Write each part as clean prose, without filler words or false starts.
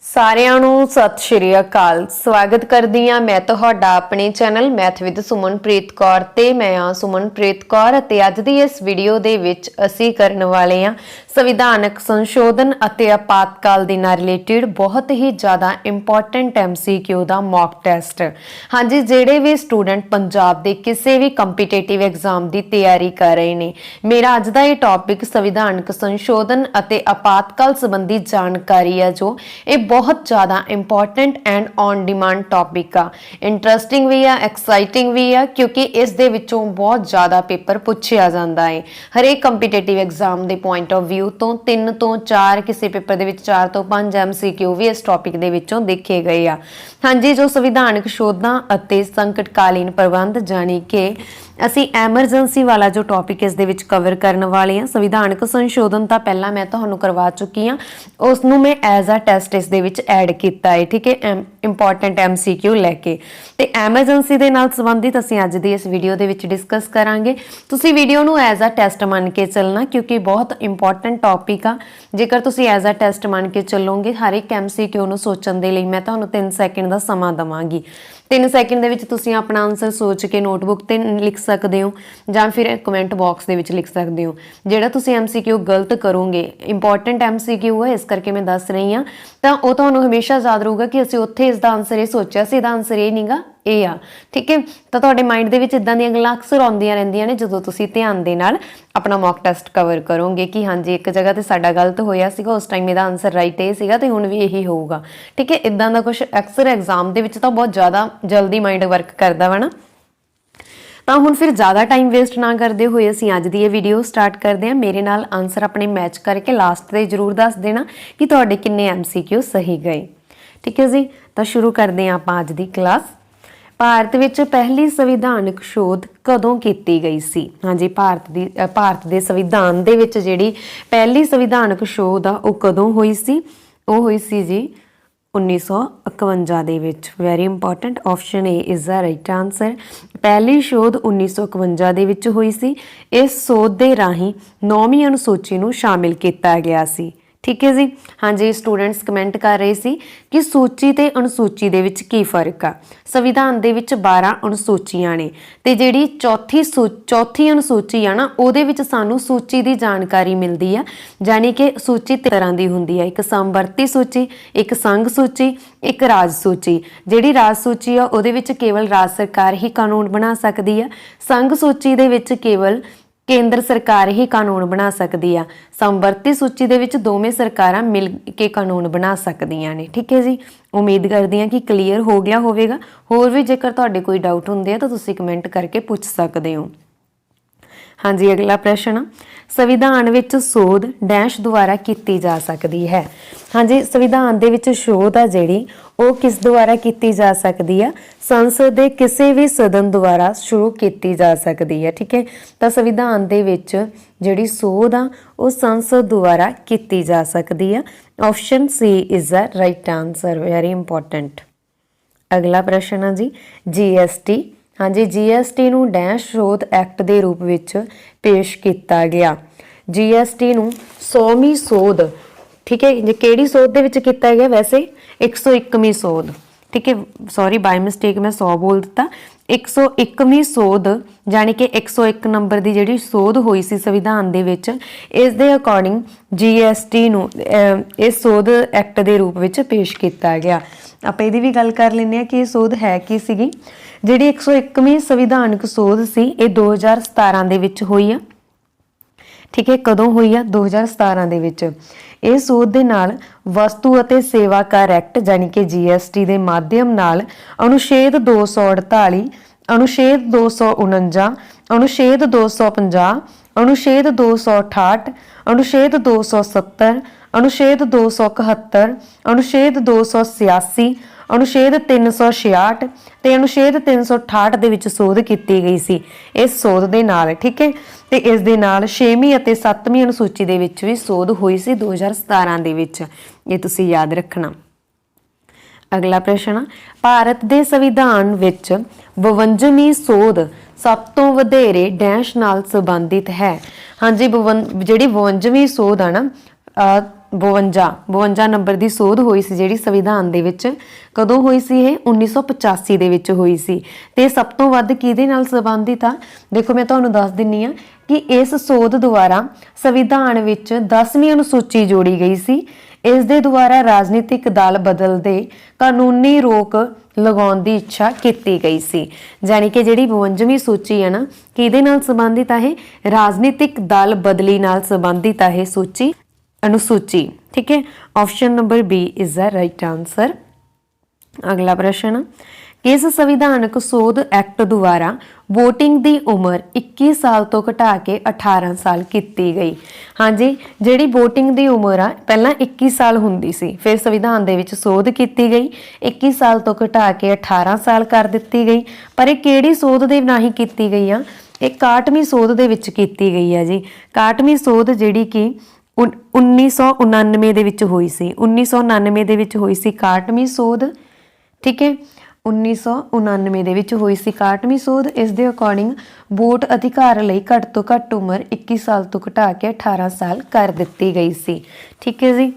ਸਾਰਿਆਂ ਨੂੰ ਸਤਿ ਸ਼੍ਰੀ ਅਕਾਲ। ਸਵਾਗਤ ਕਰਦੀ ਹਾਂ ਮੈਂ ਤੁਹਾਡਾ ਆਪਣੇ channel math with Sumanpreet Kaur ਤੇ ਮੈਂ ਹਾਂ ਸੁਮਨਪ੍ਰੀਤ ਕੌਰ ਅਤੇ ਅੱਜ ਦੀ ਇਸ ਵੀਡੀਓ ਦੇ ਵਿੱਚ ਅਸੀਂ ਕਰਨ ਵਾਲੇ ਹਾਂ ਸੰਵਿਧਾਨਕ ਸੰਸ਼ੋਧਨ ਅਤੇ ਆਪਾਤਕਾਲ ਦੇ ਨਾਲ ਰਿਲੇਟਡ ਬਹੁਤ ਹੀ ਜ਼ਿਆਦਾ ਇੰਪੋਰਟੈਂਟ MCQ ਦਾ ਮੌਕ ਟੈਸਟ। ਹਾਂਜੀ, ਜਿਹੜੇ ਵੀ ਸਟੂਡੈਂਟ ਪੰਜਾਬ ਦੇ ਕਿਸੇ ਵੀ ਕੰਪੀਟੀਟਿਵ ਐਗਜ਼ਾਮ ਦੀ ਤਿਆਰੀ ਕਰ ਰਹੇ ਨੇ, ਮੇਰਾ ਅੱਜ ਦਾ ਇਹ ਟੌਪਿਕ ਸੰਵਿਧਾਨਕ ਸੰਸ਼ੋਧਨ ਅਤੇ ਆਪਾਤਕਾਲ ਸੰਬੰਧੀ ਜਾਣਕਾਰੀ ਹੈ ਜੋ ਇਹ बहुत ज़्यादा important and on demand topic आ। इंटरस्टिंग भी आ, एक्साइटिंग भी आ, क्योंकि इस दे विचों बहुत ज़्यादा पेपर पूछया जाता है। हरेक कंपीटेटिव एग्जाम के पॉइंट ऑफ व्यू तो 3 तो 4 किसी पेपर के 4 तो 5 MCQ भी इस टॉपिक के विचों देखे गए आ। हाँ जी, जो संविधानक शोधां अते संकटकालीन प्रबंध जानी कि ਅਸੀਂ ਐਮਰਜੈਂਸੀ वाला जो टॉपिक इस दे विच कवर करने वाले हैं। संविधानक संशोधन तो पहला मैं तुहानूं करवा चुकी हाँ, उसनूं मैं एज अ टैसट इस दे विच ऐड कीता है। ठीक है, इंपॉर्टेंट MCQ लैके ते एमरजेंसी दे नाल संबंधित असीं अज दी इस वीडियो दे विच डिस्कस करांगे। तुसीं वीडियो नूं एज अ टैसट मन के चलना, क्योंकि बहुत इंपॉर्टेंट टॉपिक आ। जेकर तुसीं एज अ टैसट मन के चलोगे हर एक MCQ नूं सोचण दे लई मैं तुहानूं 3 सैकेंड दा समां देवांगी। 3 सैकेंड दे विच तुसीं अपना आंसर सोच के नोटबुक ते लिख सकते हो ਜਾਂ ਫਿਰ कमेंट बॉक्स ਦੇ ਵਿੱਚ ਲਿਖ ਸਕਦੇ ਹੋ। ਜਿਹੜਾ ਤੁਸੀਂ MCQ ਗਲਤ ਕਰੋਗੇ, ਇੰਪੋਰਟੈਂਟ MCQ ਹੈ ਇਸ ਕਰਕੇ ਮੈਂ ਦੱਸ ਰਹੀ ਹਾਂ, ਤਾਂ ਉਹ ਤੁਹਾਨੂੰ ਹਮੇਸ਼ਾ ਯਾਦ ਰਹੂਗਾ ਕਿ ਅਸੀਂ ਉੱਥੇ ਇਸ ਦਾ ਆਨਸਰ ਇਹ ਸੋਚਿਆ ਸੀ, ਇਹਦਾ ਆਨਸਰ ਇਹ ਨਹੀਂਗਾ, ਇਹ ਆ। ਠੀਕ ਹੈ, ਤਾਂ ਤੁਹਾਡੇ ਮਾਈਂਡ ਦੇ ਵਿੱਚ ਇਦਾਂ ਦੀਆਂ ਗੱਲਾਂ ਅਕਸਰ ਆਉਂਦੀਆਂ ਰਹਿੰਦੀਆਂ ਨੇ ਜਦੋਂ ਤੁਸੀਂ ਧਿਆਨ ਦੇ ਨਾਲ ਆਪਣਾ ਮੌਕ ਟੈਸਟ ਕਵਰ ਕਰੋਗੇ ਕਿ ਹਾਂਜੀ ਇੱਕ ਜਗ੍ਹਾ ਤੇ ਸਾਡਾ ਗਲਤ ਹੋਇਆ ਸੀਗਾ, ਉਸ ਟਾਈਮ ਇਹਦਾ ਆਨਸਰ ਰਾਈਟ ਇਹ ਸੀਗਾ ਤੇ ਹੁਣ ਵੀ ਇਹੀ ਹੋਊਗਾ। ਠੀਕ ਹੈ, ਇਦਾਂ ਦਾ ਕੁਝ ਅਕਸਰ ਐਗਜ਼ਾਮ ਦੇ ਵਿੱਚ ਤਾਂ ਬਹੁਤ ਜ਼ਿਆਦਾ ਜਲਦੀ ਮਾਈਂਡ ਵਰਕ ਕਰਦਾ ਵਾ ਨਾ। ਤਾਂ ਹੁਣ ਫਿਰ ਜ਼ਿਆਦਾ ਟਾਈਮ ਵੇਸਟ ਨਾ ਕਰਦੇ ਹੋਏ ਅਸੀਂ ਅੱਜ ਦੀ ਇਹ ਵੀਡੀਓ ਸਟਾਰਟ ਕਰਦੇ ਹਾਂ। ਮੇਰੇ ਨਾਲ ਆਨਸਰ ਆਪਣੇ ਮੈਚ ਕਰਕੇ ਲਾਸਟ ਤੇ ਜ਼ਰੂਰ ਦੱਸ ਦੇਣਾ ਕਿ ਤੁਹਾਡੇ ਕਿੰਨੇ MCQ ਸਹੀ ਗਏ। ਠੀਕ ਹੈ ਜੀ, ਤਾਂ ਸ਼ੁਰੂ ਕਰਦੇ ਹਾਂ ਆਪਾਂ ਅੱਜ ਦੀ ਕਲਾਸ। ਭਾਰਤ ਵਿੱਚ ਪਹਿਲੀ ਸੰਵਿਧਾਨਕ ਸ਼ੋਧ ਕਦੋਂ ਕੀਤੀ ਗਈ ਸੀ? ਹਾਂਜੀ, ਭਾਰਤ ਦੇ ਸੰਵਿਧਾਨ ਦੇ ਵਿੱਚ ਜਿਹੜੀ ਪਹਿਲੀ ਸੰਵਿਧਾਨਕ ਸ਼ੋਧ ਆ ਉਹ ਕਦੋਂ ਹੋਈ ਸੀ? ਉਹ ਹੋਈ ਸੀ ਜੀ 1951 ਦੇ ਵਿੱਚ। Very important, option A is the right answer. ਪਹਿਲੀ ਸ਼ੋਧ 1951 ਦੇ ਵਿੱਚ ਹੋਈ ਸੀ। ਇਸ ਸੋਧ ਦੇ ਰਾਹੀਂ 9ਵੀਂ ਅਨੁਸੂਚੀ ਨੂੰ ਸ਼ਾਮਿਲ ਕੀਤਾ ਗਿਆ ਸੀ। ਠੀਕ ਹੈ ਜੀ। ਹਾਂਜੀ, ਸਟੂਡੈਂਟਸ ਕਮੈਂਟ ਕਰ ਰਹੇ ਸੀ ਕਿ ਸੂਚੀ ਤੇ ਅਨੁਸੂਚੀ ਦੇ ਵਿੱਚ ਕੀ ਫਰਕ ਆ। ਸੰਵਿਧਾਨ ਦੇ ਵਿੱਚ 12 ਅਨੁਸੂਚੀਆਂ ਨੇ ਤੇ ਜਿਹੜੀ ਚੌਥੀ ਅਨੁਸੂਚੀ ਆ ਨਾ, ਉਹਦੇ ਵਿੱਚ ਸਾਨੂੰ ਸੂਚੀ ਦੀ ਜਾਣਕਾਰੀ ਮਿਲਦੀ ਆ। ਜਾਨੀ ਕਿ ਸੂਚੀ ਤਰ੍ਹਾਂ ਦੀ ਹੁੰਦੀ ਆ, ਇੱਕ ਸਮਵਰਤੀ ਸੂਚੀ, ਇੱਕ ਸੰਘ ਸੂਚੀ, ਇੱਕ ਰਾਜ ਸੂਚੀ। ਜਿਹੜੀ ਰਾਜ ਸੂਚੀ ਆ ਉਹਦੇ ਵਿੱਚ ਕੇਵਲ ਰਾਜ ਸਰਕਾਰ ਹੀ ਕਾਨੂੰਨ ਬਣਾ ਸਕਦੀ ਆ। ਸੰਘ ਸੂਚੀ ਦੇ ਵਿੱਚ ਕੇਵਲ ਕੇਂਦਰ ਸਰਕਾਰ ਹੀ ਕਾਨੂੰਨ ਬਣਾ ਸਕਦੀ ਆ। ਸਮਵਰਤੀ ਸੂਚੀ ਦੇ ਵਿੱਚ ਦੋਵੇਂ ਸਰਕਾਰਾਂ ਮਿਲ ਕੇ ਕਾਨੂੰਨ ਬਣਾ ਸਕਦੀਆਂ ਨੇ। ਠੀਕ ਹੈ ਜੀ, ਉਮੀਦ ਕਰਦੀ ਹਾਂ ਕਿ ਕਲੀਅਰ ਹੋ ਗਿਆ ਹੋਵੇਗਾ। ਹੋਰ ਵੀ ਜੇਕਰ ਤੁਹਾਡੇ ਕੋਈ ਡਾਊਟ ਹੁੰਦੇ ਆ ਤਾਂ ਤੁਸੀਂ ਕਮੈਂਟ ਕਰਕੇ ਪੁੱਛ ਸਕਦੇ ਹੋ। ਹਾਂਜੀ, ਅਗਲਾ ਪ੍ਰਸ਼ਨ, ਸੰਵਿਧਾਨ ਵਿੱਚ ਸੋਧ ਡੈਸ਼ ਦੁਆਰਾ ਕੀਤੀ ਜਾ ਸਕਦੀ ਹੈ? ਹਾਂਜੀ, ਸੰਵਿਧਾਨ ਦੇ ਵਿੱਚ ਸੋਧ ਆ ਜਿਹੜੀ ਉਹ ਕਿਸ ਦੁਆਰਾ ਕੀਤੀ ਜਾ ਸਕਦੀ ਆ? ਸੰਸਦ ਦੇ ਕਿਸੇ ਵੀ ਸਦਨ ਦੁਆਰਾ ਸ਼ੁਰੂ ਕੀਤੀ ਜਾ ਸਕਦੀ ਹੈ। ਠੀਕ ਹੈ, ਤਾਂ ਸੰਵਿਧਾਨ ਦੇ ਵਿੱਚ ਜਿਹੜੀ ਸੋਧ ਆ ਉਹ ਸੰਸਦ ਦੁਆਰਾ ਕੀਤੀ ਜਾ ਸਕਦੀ ਆ। Option C is the right answer. Very important. ਅਗਲਾ ਪ੍ਰਸ਼ਨ ਆ ਜੀ GST। ਹਾਂਜੀ, GST ਨੂੰ ਡੈਸ਼ ਸ਼ੋਧ ਐਕਟ ਦੇ ਰੂਪ ਵਿੱਚ ਪੇਸ਼ ਕੀਤਾ ਗਿਆ। GST ਨੂੰ 100ਵੀਂ ਸੋਧ, ਠੀਕ ਹੈ, ਜੇ ਕਿਹੜੀ ਸੋਧ ਦੇ ਵਿੱਚ ਕੀਤਾ ਗਿਆ? ਵੈਸੇ 101ਵੀਂ ਸੋਧ। ਠੀਕ ਹੈ, ਸੌਰੀ ਬਾਈ ਮਿਸਟੇਕ ਮੈਂ 100 ਬੋਲ ਦਿੱਤਾ। 101ਵੀਂ ਸੋਧ ਜਾਣੀ ਕਿ 101 ਨੰਬਰ ਦੀ ਜਿਹੜੀ ਸੋਧ ਹੋਈ ਸੀ ਸੰਵਿਧਾਨ ਦੇ ਵਿੱਚ, ਇਸ ਦੇ ਅਕੋਰਡਿੰਗ GST ਨੂੰ ਇਸ ਸੋਧ ਐਕਟ ਦੇ ਰੂਪ ਵਿੱਚ ਪੇਸ਼ ਕੀਤਾ ਗਿਆ। ਆਪਾਂ ਇਹਦੀ ਵੀ ਗੱਲ ਕਰ ਲੈਂਦੇ ਹਾਂ ਕਿ ਇਹ ਸੋਧ ਹੈ ਕੀ ਸੀਗੀ। ਜਿਹੜੀ 101ਵੀਂ ਸੰਵਿਧਾਨਕ ਸੋਧ ਸੀ ਇਹ 2017 ਦੇ ਵਿੱਚ ਹੋਈ ਆ। ਠੀਕ ਹੈ, ਕਦੋਂ ਹੋਈ ਆ? 2017 ਦੇ ਵਿੱਚ। ਇਹ ਸੋਧ ਦੇ ਨਾਲ ਵਸਤੂ ਅਤੇ ਸੇਵਾ ਕਰ ਐਕਟ ਜਾਨੀ ਕਿ GST ਦੇ ਮਾਧਿਅਮ ਨਾਲ ਅਨੁਛੇਦ 248, ਅਨੁਛੇਦ 249, ਅਨੁਛੇਦ 250, ਅਨੁਛੇਦ 268, ਅਨੁਛੇਦ 270, ਅਨੁਛੇਦ 271, ਅਨੁਛੇਦ 286, ਅਨੁਛੇਦ 366 ਤੇ ਅਨੁਛੇਦ 368 ਦੇ ਵਿੱਚ ਸੋਧ ਕੀਤੀ ਗਈ ਸੀ ਇਸ ਸੋਧ ਦੇ ਨਾਲ। ਠੀਕ ਹੈ, ਤੇ ਇਸ ਦੇ ਨਾਲ 6ਵੀਂ ਅਤੇ 7ਵੀਂ ਅਨੁਸੂਚੀ ਦੇ ਵਿੱਚ ਵੀ ਸੋਧ ਹੋਈ ਸੀ 2017 ਦੇ ਵਿੱਚ। ਇਹ ਤੁਸੀਂ ਯਾਦ ਰੱਖਣਾ। ਅਗਲਾ ਪ੍ਰਸ਼ਨ, ਭਾਰਤ ਦੇ ਸੰਵਿਧਾਨ ਵਿੱਚ 52ਵੀਂ ਸੋਧ ਸਭ ਤੋਂ ਵਧੇਰੇ ਡੈਸ਼ ਨਾਲ ਸੰਬੰਧਿਤ ਹੈ? ਹਾਂਜੀ, ਜਿਹੜੀ 52ਵੀਂ ਸੋਧ ਆ ਨਾ 52 ਨੰਬਰ ਦੀ ਸੋਧ ਹੋਈ ਸੀ ਜਿਹੜੀ ਸੰਵਿਧਾਨ ਦੇ ਵਿੱਚ, ਕਦੋਂ ਹੋਈ ਸੀ ਇਹ? 1985 ਦੇ ਵਿੱਚ ਹੋਈ ਸੀ। ਤੇ ਸਭ ਤੋਂ ਵੱਧ ਕਿਹਦੇ ਨਾਲ ਸੰਬੰਧਿਤ ਆ? ਦੇਖੋ ਮੈਂ ਤੁਹਾਨੂੰ ਦੱਸ ਦਿੰਨੀ ਆ ਕਿ ਇਸ ਸੋਧ ਦੁਆਰਾ ਸੰਵਿਧਾਨ ਵਿੱਚ 10ਵੀਂ ਅਨੁਸੂਚੀ ਜੋੜੀ ਗਈ ਸੀ। ਇਸ ਦੇ ਦੁਆਰਾ ਰਾਜਨੀਤਿਕ ਦਲ ਬਦਲ ਦੇ ਕਾਨੂੰਨੀ ਰੋਕ ਲਗਾਉਣ ਦੀ ਇੱਛਾ ਕੀਤੀ ਗਈ ਸੀ। ਜਾਨੀ ਕਿ ਜਿਹੜੀ 52ਵੀਂ ਸੂਚੀ ਹੈ ਨਾ, ਕਿਹਦੇ ਨਾਲ ਸੰਬੰਧਿਤ ਆ ਇਹ? ਰਾਜਨੀਤਿਕ ਦਲ ਬਦਲੀ ਨਾਲ ਸੰਬੰਧਿਤ ਆ ਇਹ ਸੂਚੀ, ਅਨੁਸੂਚੀ। ठीक है, option number B is the right answer. अगला प्रश्न, किस संविधानक सोध एक्ट द्वारा वोटिंग की उम्र 21 साल तो घटा के 18 साल की गई? हाँ जी, जिहड़ी वोटिंग की उम्र आ पहला 21 साल हुंदी सी, फिर संविधान दे विच सोध की गई, 21 साल तो घटा के 18 साल कर दी गई। पर यह किहड़ी सोध दे नाल की गई आ? ये 61वीं सोध दे विच कीती गई है जी। 61वीं सोध जिहड़ी कि 1999 ਦੇ ਵਿੱਚ ਹੋਈ ਸੀ। 1999 ਦੇ ਵਿੱਚ ਹੋਈ ਸੀ 61ਵੀਂ ਸੋਧ। ਠੀਕ ਹੈ, 1999 ਦੇ ਵਿੱਚ ਹੋਈ ਸੀ 61ਵੀਂ ਸੋਧ। ਇਸ ਦੇ ਅਕੋਰਡਿੰਗ ਵੋਟ ਅਧਿਕਾਰ ਲਈ ਘੱਟ ਤੋਂ ਘੱਟ ਉਮਰ 21 ਸਾਲ ਤੋਂ ਘਟਾ ਕੇ 18 ਸਾਲ ਕਰ ਦਿੱਤੀ ਗਈ ਸੀ। ਠੀਕ ਹੈ ਜੀ,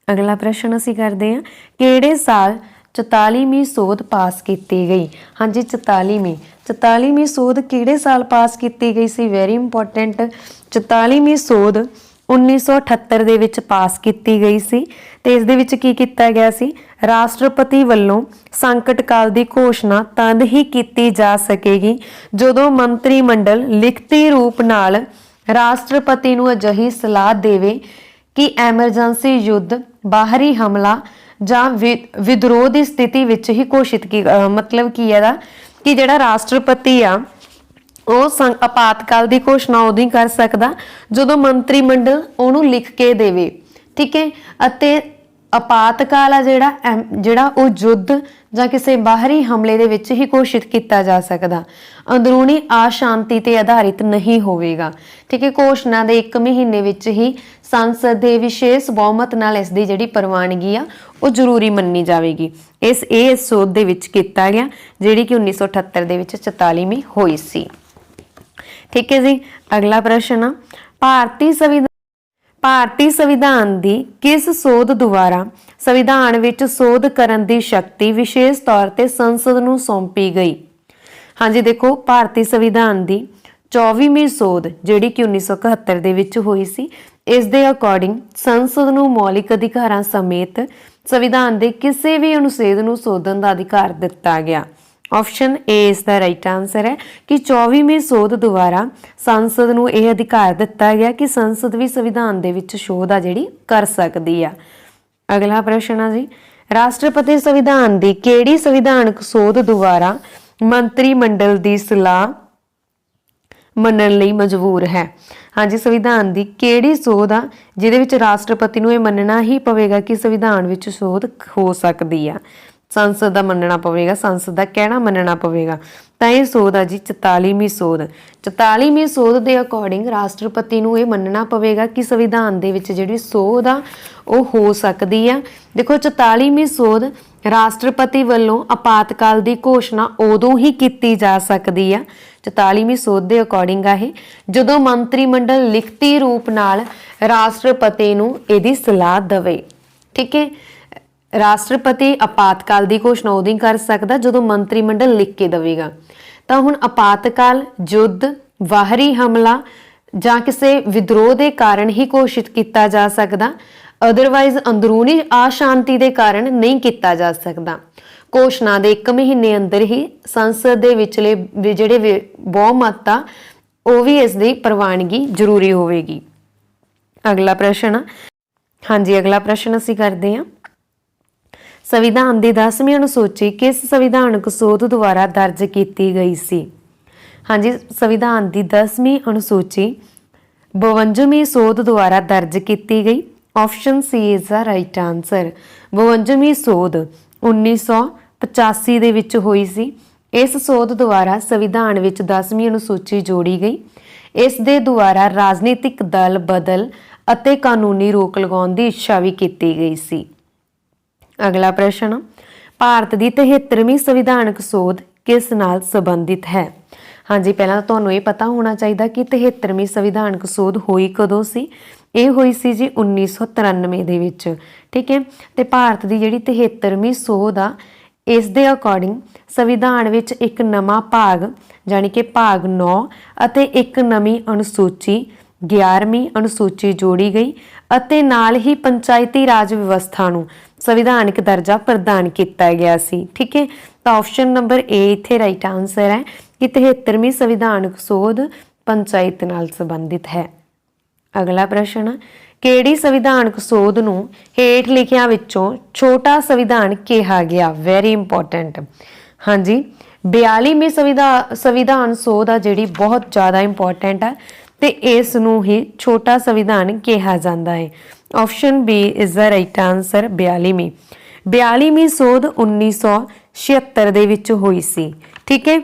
ਅਗਲਾ ਪ੍ਰਸ਼ਨ ਅਸੀਂ ਕਰਦੇ ਹਾਂ, ਕਿਹੜੇ ਸਾਲ 44ਵੀਂ ਸੋਧ ਪਾਸ ਕੀਤੀ ਗਈ? ਹਾਂਜੀ, 44ਵੀਂ ਸੋਧ ਕਿਹੜੇ ਸਾਲ ਪਾਸ ਕੀਤੀ ਗਈ ਸੀ? Very important. 44ਵੀਂ ਸੋਧ 1978 ਦੇ ਵਿੱਚ ਪਾਸ ਕੀਤੀ ਗਈ ਸੀ। ਤੇ ਇਸ ਦੇ ਵਿੱਚ ਕੀ ਕੀਤਾ ਗਿਆ ਸੀ? ਰਾਸ਼ਟਰਪਤੀ ਵੱਲੋਂ ਸੰਕਟ ਕਾਲ ਦੀ ਘੋਸ਼ਣਾ ਤਦ ਹੀ ਕੀਤੀ ਜਾ ਸਕੇਗੀ ਜਦੋਂ ਮੰਤਰੀ ਮੰਡਲ ਲਿਖਤੀ ਰੂਪ ਨਾਲ ਰਾਸ਼ਟਰਪਤੀ ਨੂੰ ਅਜਿਹੀ ਸਲਾਹ ਦੇਵੇ ਕਿ ਐਮਰਜੈਂਸੀ ਯੁੱਧ, ਬਾਹਰੀ ਹਮਲਾ ਜਾਂ ਵਿਦਰੋਹ ਦੀ ਸਥਿਤੀ ਵਿੱਚ ਹੀ ਘੋਸ਼ਿਤ ਕੀ ਮਤਲਬ ਕੀ ਹੈ ਦਾ ਕਿ ਜਿਹੜਾ ਰਾਸ਼ਟਰਪਤੀ ਆ ਉਹ ਆਪਾਤਕਾਲ ਦੀ ਘੋਸ਼ਣਾ ਉਦੋਂ ਹੀ ਕਰ ਸਕਦਾ ਜਦੋਂ ਮੰਤਰੀ ਮੰਡਲ ਉਹਨੂੰ ਲਿਖ ਕੇ ਦੇਵੇ। ਠੀਕ ਹੈ, ਅਤੇ ਆਪਾਤਕਾਲ ਆ ਜਿਹੜਾ ਉਹ ਯੁੱਧ ਜਾਂ ਕਿਸੇ ਬਾਹਰੀ ਹਮਲੇ ਦੇ ਵਿੱਚ ਹੀ ਘੋਸ਼ਿਤ ਕੀਤਾ ਜਾ ਸਕਦਾ, ਅੰਦਰੂਨੀ ਅਸ਼ਾਂਤੀ ਤੇ ਆਧਾਰਿਤ ਨਹੀਂ ਹੋਵੇਗਾ। ਠੀਕ ਹੈ, ਘੋਸ਼ਣਾ ਦੇ 1 ਮਹੀਨੇ ਵਿੱਚ ਹੀ ਸੰਸਦ ਦੇ ਵਿਸ਼ੇਸ਼ ਬਹੁਮਤ ਨਾਲ ਇਸ ਦੀ ਜਿਹੜੀ ਪ੍ਰਵਾਨਗੀ ਆ ਉਹ ਜ਼ਰੂਰੀ ਮੰਨੀ ਜਾਵੇਗੀ। ਇਹ ਸੋਧ ਦੇ ਵਿੱਚ ਕੀਤਾ ਗਿਆ ਜਿਹੜੀ ਕਿ 1978 ਦੇ ਵਿੱਚ 44ਵੀਂ ਹੋਈ ਸੀ। ठीक है जी, अगला प्रश्न, भारती संविधान की किस सोध द्वारा संविधान विच सोध करन दी शक्ति विशेष तौर ते संसद नूं सौंपी गई? हाँ जी, देखो भारतीय संविधान की 24वीं सोध जिहड़ी कि 1971 दे विच होई सी, इस दे अकॉर्डिंग संसद नूं मौलिक अधिकारां समेत संविधान के किसी भी अनुच्छेद नूं सोधन का अधिकार दिता गया। ऑप्शन ए इस दा राइट आंसर है कि 24वीं सोध द्वारा संसद नूं यह अधिकार दिता गया कि संसद भी संविधान दे विच शोध आ जिहड़ी कर सकदी आ। अगला प्रश्न है जी, राष्ट्रपति संविधान की किहड़ी संविधानक सोध द्वारा मंत्रिमंडल की सलाह मनण लई मजबूर है? हाँ जी, संविधान की किहड़ी सोध आ जिहदे विच राष्ट्रपति नूं यह मनना ही पवेगा कि संविधान विच सोध हो सकदी आ, संसद का मनना पवेगा, संसद का कहना मनना पवेगा। तो यह सोध है जी 44वीं सोध। 44वीं सोध के अकॉर्डिंग राष्ट्रपति नूं यह मनना पवेगा कि संविधान दे विच जिहड़ी सोध आ वो हो सकती है। देखो 44वीं सोध राष्ट्रपति वालों आपातकाल की घोषणा उदों ही की जा सकती है। 44वीं सोध के अकॉर्डिंग है जदों मंत्रिमंडल लिखती रूप नाल राष्ट्रपति नूं इहदी सलाह देवे। ठीक है, राष्ट्रपति आपातकाल की घोषणा उदों ही कर सकता जो मंत्रिमंडल लिख के देगा। तो हुण आपातकाल, युद्ध, बाहरी हमला जां किसी विद्रोह के कारण ही घोषित किया जा सकता, अदरवाइज अंदरूनी अशांति के कारण नहीं किया जा सकता। घोषणा के 1 महीने अंदर ही संसद के विचले जिहड़े बहुमत आ वो भी इसकी प्रवानगी जरूरी होगी। अगला प्रश्न, हाँ जी, अगला प्रश्न असीं करते हैं, संविधान की 10वीं अनुसूची किस संविधानक सोध द्वारा दर्ज की गई सी? हाँ जी, संविधान की 10वीं अनुसूची 52वीं सोध द्वारा दर्ज की गई। Option C is the right answer. 52वीं सोध 1985 दे विच होई सी। इस सोध द्वारा संविधान विच 10वीं अनुसूची जोड़ी गई। इस दे द्वारा राजनीतिक दल बदल अते कानूनी रोक लगाउण दी इच्छा भी की गई सी। अगला प्रश्न, भारत की 73वीं संविधानक सोध किस नाल संबंधित है? हाँ जी, पहला तो तुहानूं ये पता होना चाहिए कि 73वीं संविधानक सोध होई कदों सी। ਇਹ ਹੋਈ ਸੀ ਜੀ 1993 ਦੇ ਵਿੱਚ। ਠੀਕ ਹੈ, ਤੇ ਭਾਰਤ ਦੀ ਜਿਹੜੀ 73ਵੀਂ ਸੋਧ ਆ ਇਸ ਦੇ ਅਕੋਰਡਿੰਗ ਸੰਵਿਧਾਨ ਵਿੱਚ ਇੱਕ ਨਵਾਂ ਭਾਗ ਜਾਣੀ ਕਿ ਭਾਗ 9 ਅਤੇ ਇੱਕ ਨਵੀਂ ਅਨੁਸੂਚੀ 11ਵੀਂ ਅਨੁਸੂਚੀ ਜੋੜੀ ਗਈ ਅਤੇ ਨਾਲ ਹੀ ਪੰਚਾਇਤੀ ਰਾਜ ਵਿਵਸਥਾ ਨੂੰ ਸੰਵਿਧਾਨਿਕ ਦਰਜਾ ਪ੍ਰਦਾਨ ਕੀਤਾ ਗਿਆ ਸੀ। ਠੀਕ ਹੈ, ਤਾਂ ਆਪਸ਼ਨ ਨੰਬਰ ਏ ਇੱਥੇ ਰਾਈਟ ਆਨਸਰ ਹੈ ਕਿ 73ਵੀਂ ਸੰਵਿਧਾਨਕ ਸੋਧ ਪੰਚਾਇਤ ਨਾਲ ਸੰਬੰਧਿਤ ਹੈ। ਅਗਲਾ ਪ੍ਰਸ਼ਨ, ਕਿਹੜੀ ਸੰਵਿਧਾਨਕ ਸੋਧ ਨੂੰ ਹੇਠ ਲਿਖਿਆਂ ਵਿੱਚੋਂ ਛੋਟਾ ਸੰਵਿਧਾਨ ਕਿਹਾ ਗਿਆ? Very important. ਹਾਂਜੀ, 42ਵੀਂ ਸੰਵਿਧਾਨ ਸੋਧ ਆ ਜਿਹੜੀ ਬਹੁਤ ਜ਼ਿਆਦਾ ਇੰਪੋਰਟੈਂਟ ਹੈ ਤੇ ਇਸ ਨੂੰ ਹੀ ਛੋਟਾ ਸੰਵਿਧਾਨ ਕਿਹਾ ਜਾਂਦਾ ਹੈ। Option B is the right answer 42ਵੀਂ ਸੋਧ 1976 ਦੇ ਵਿੱਚ ਹੋਈ ਸੀ। ਠੀਕ ਹੈ,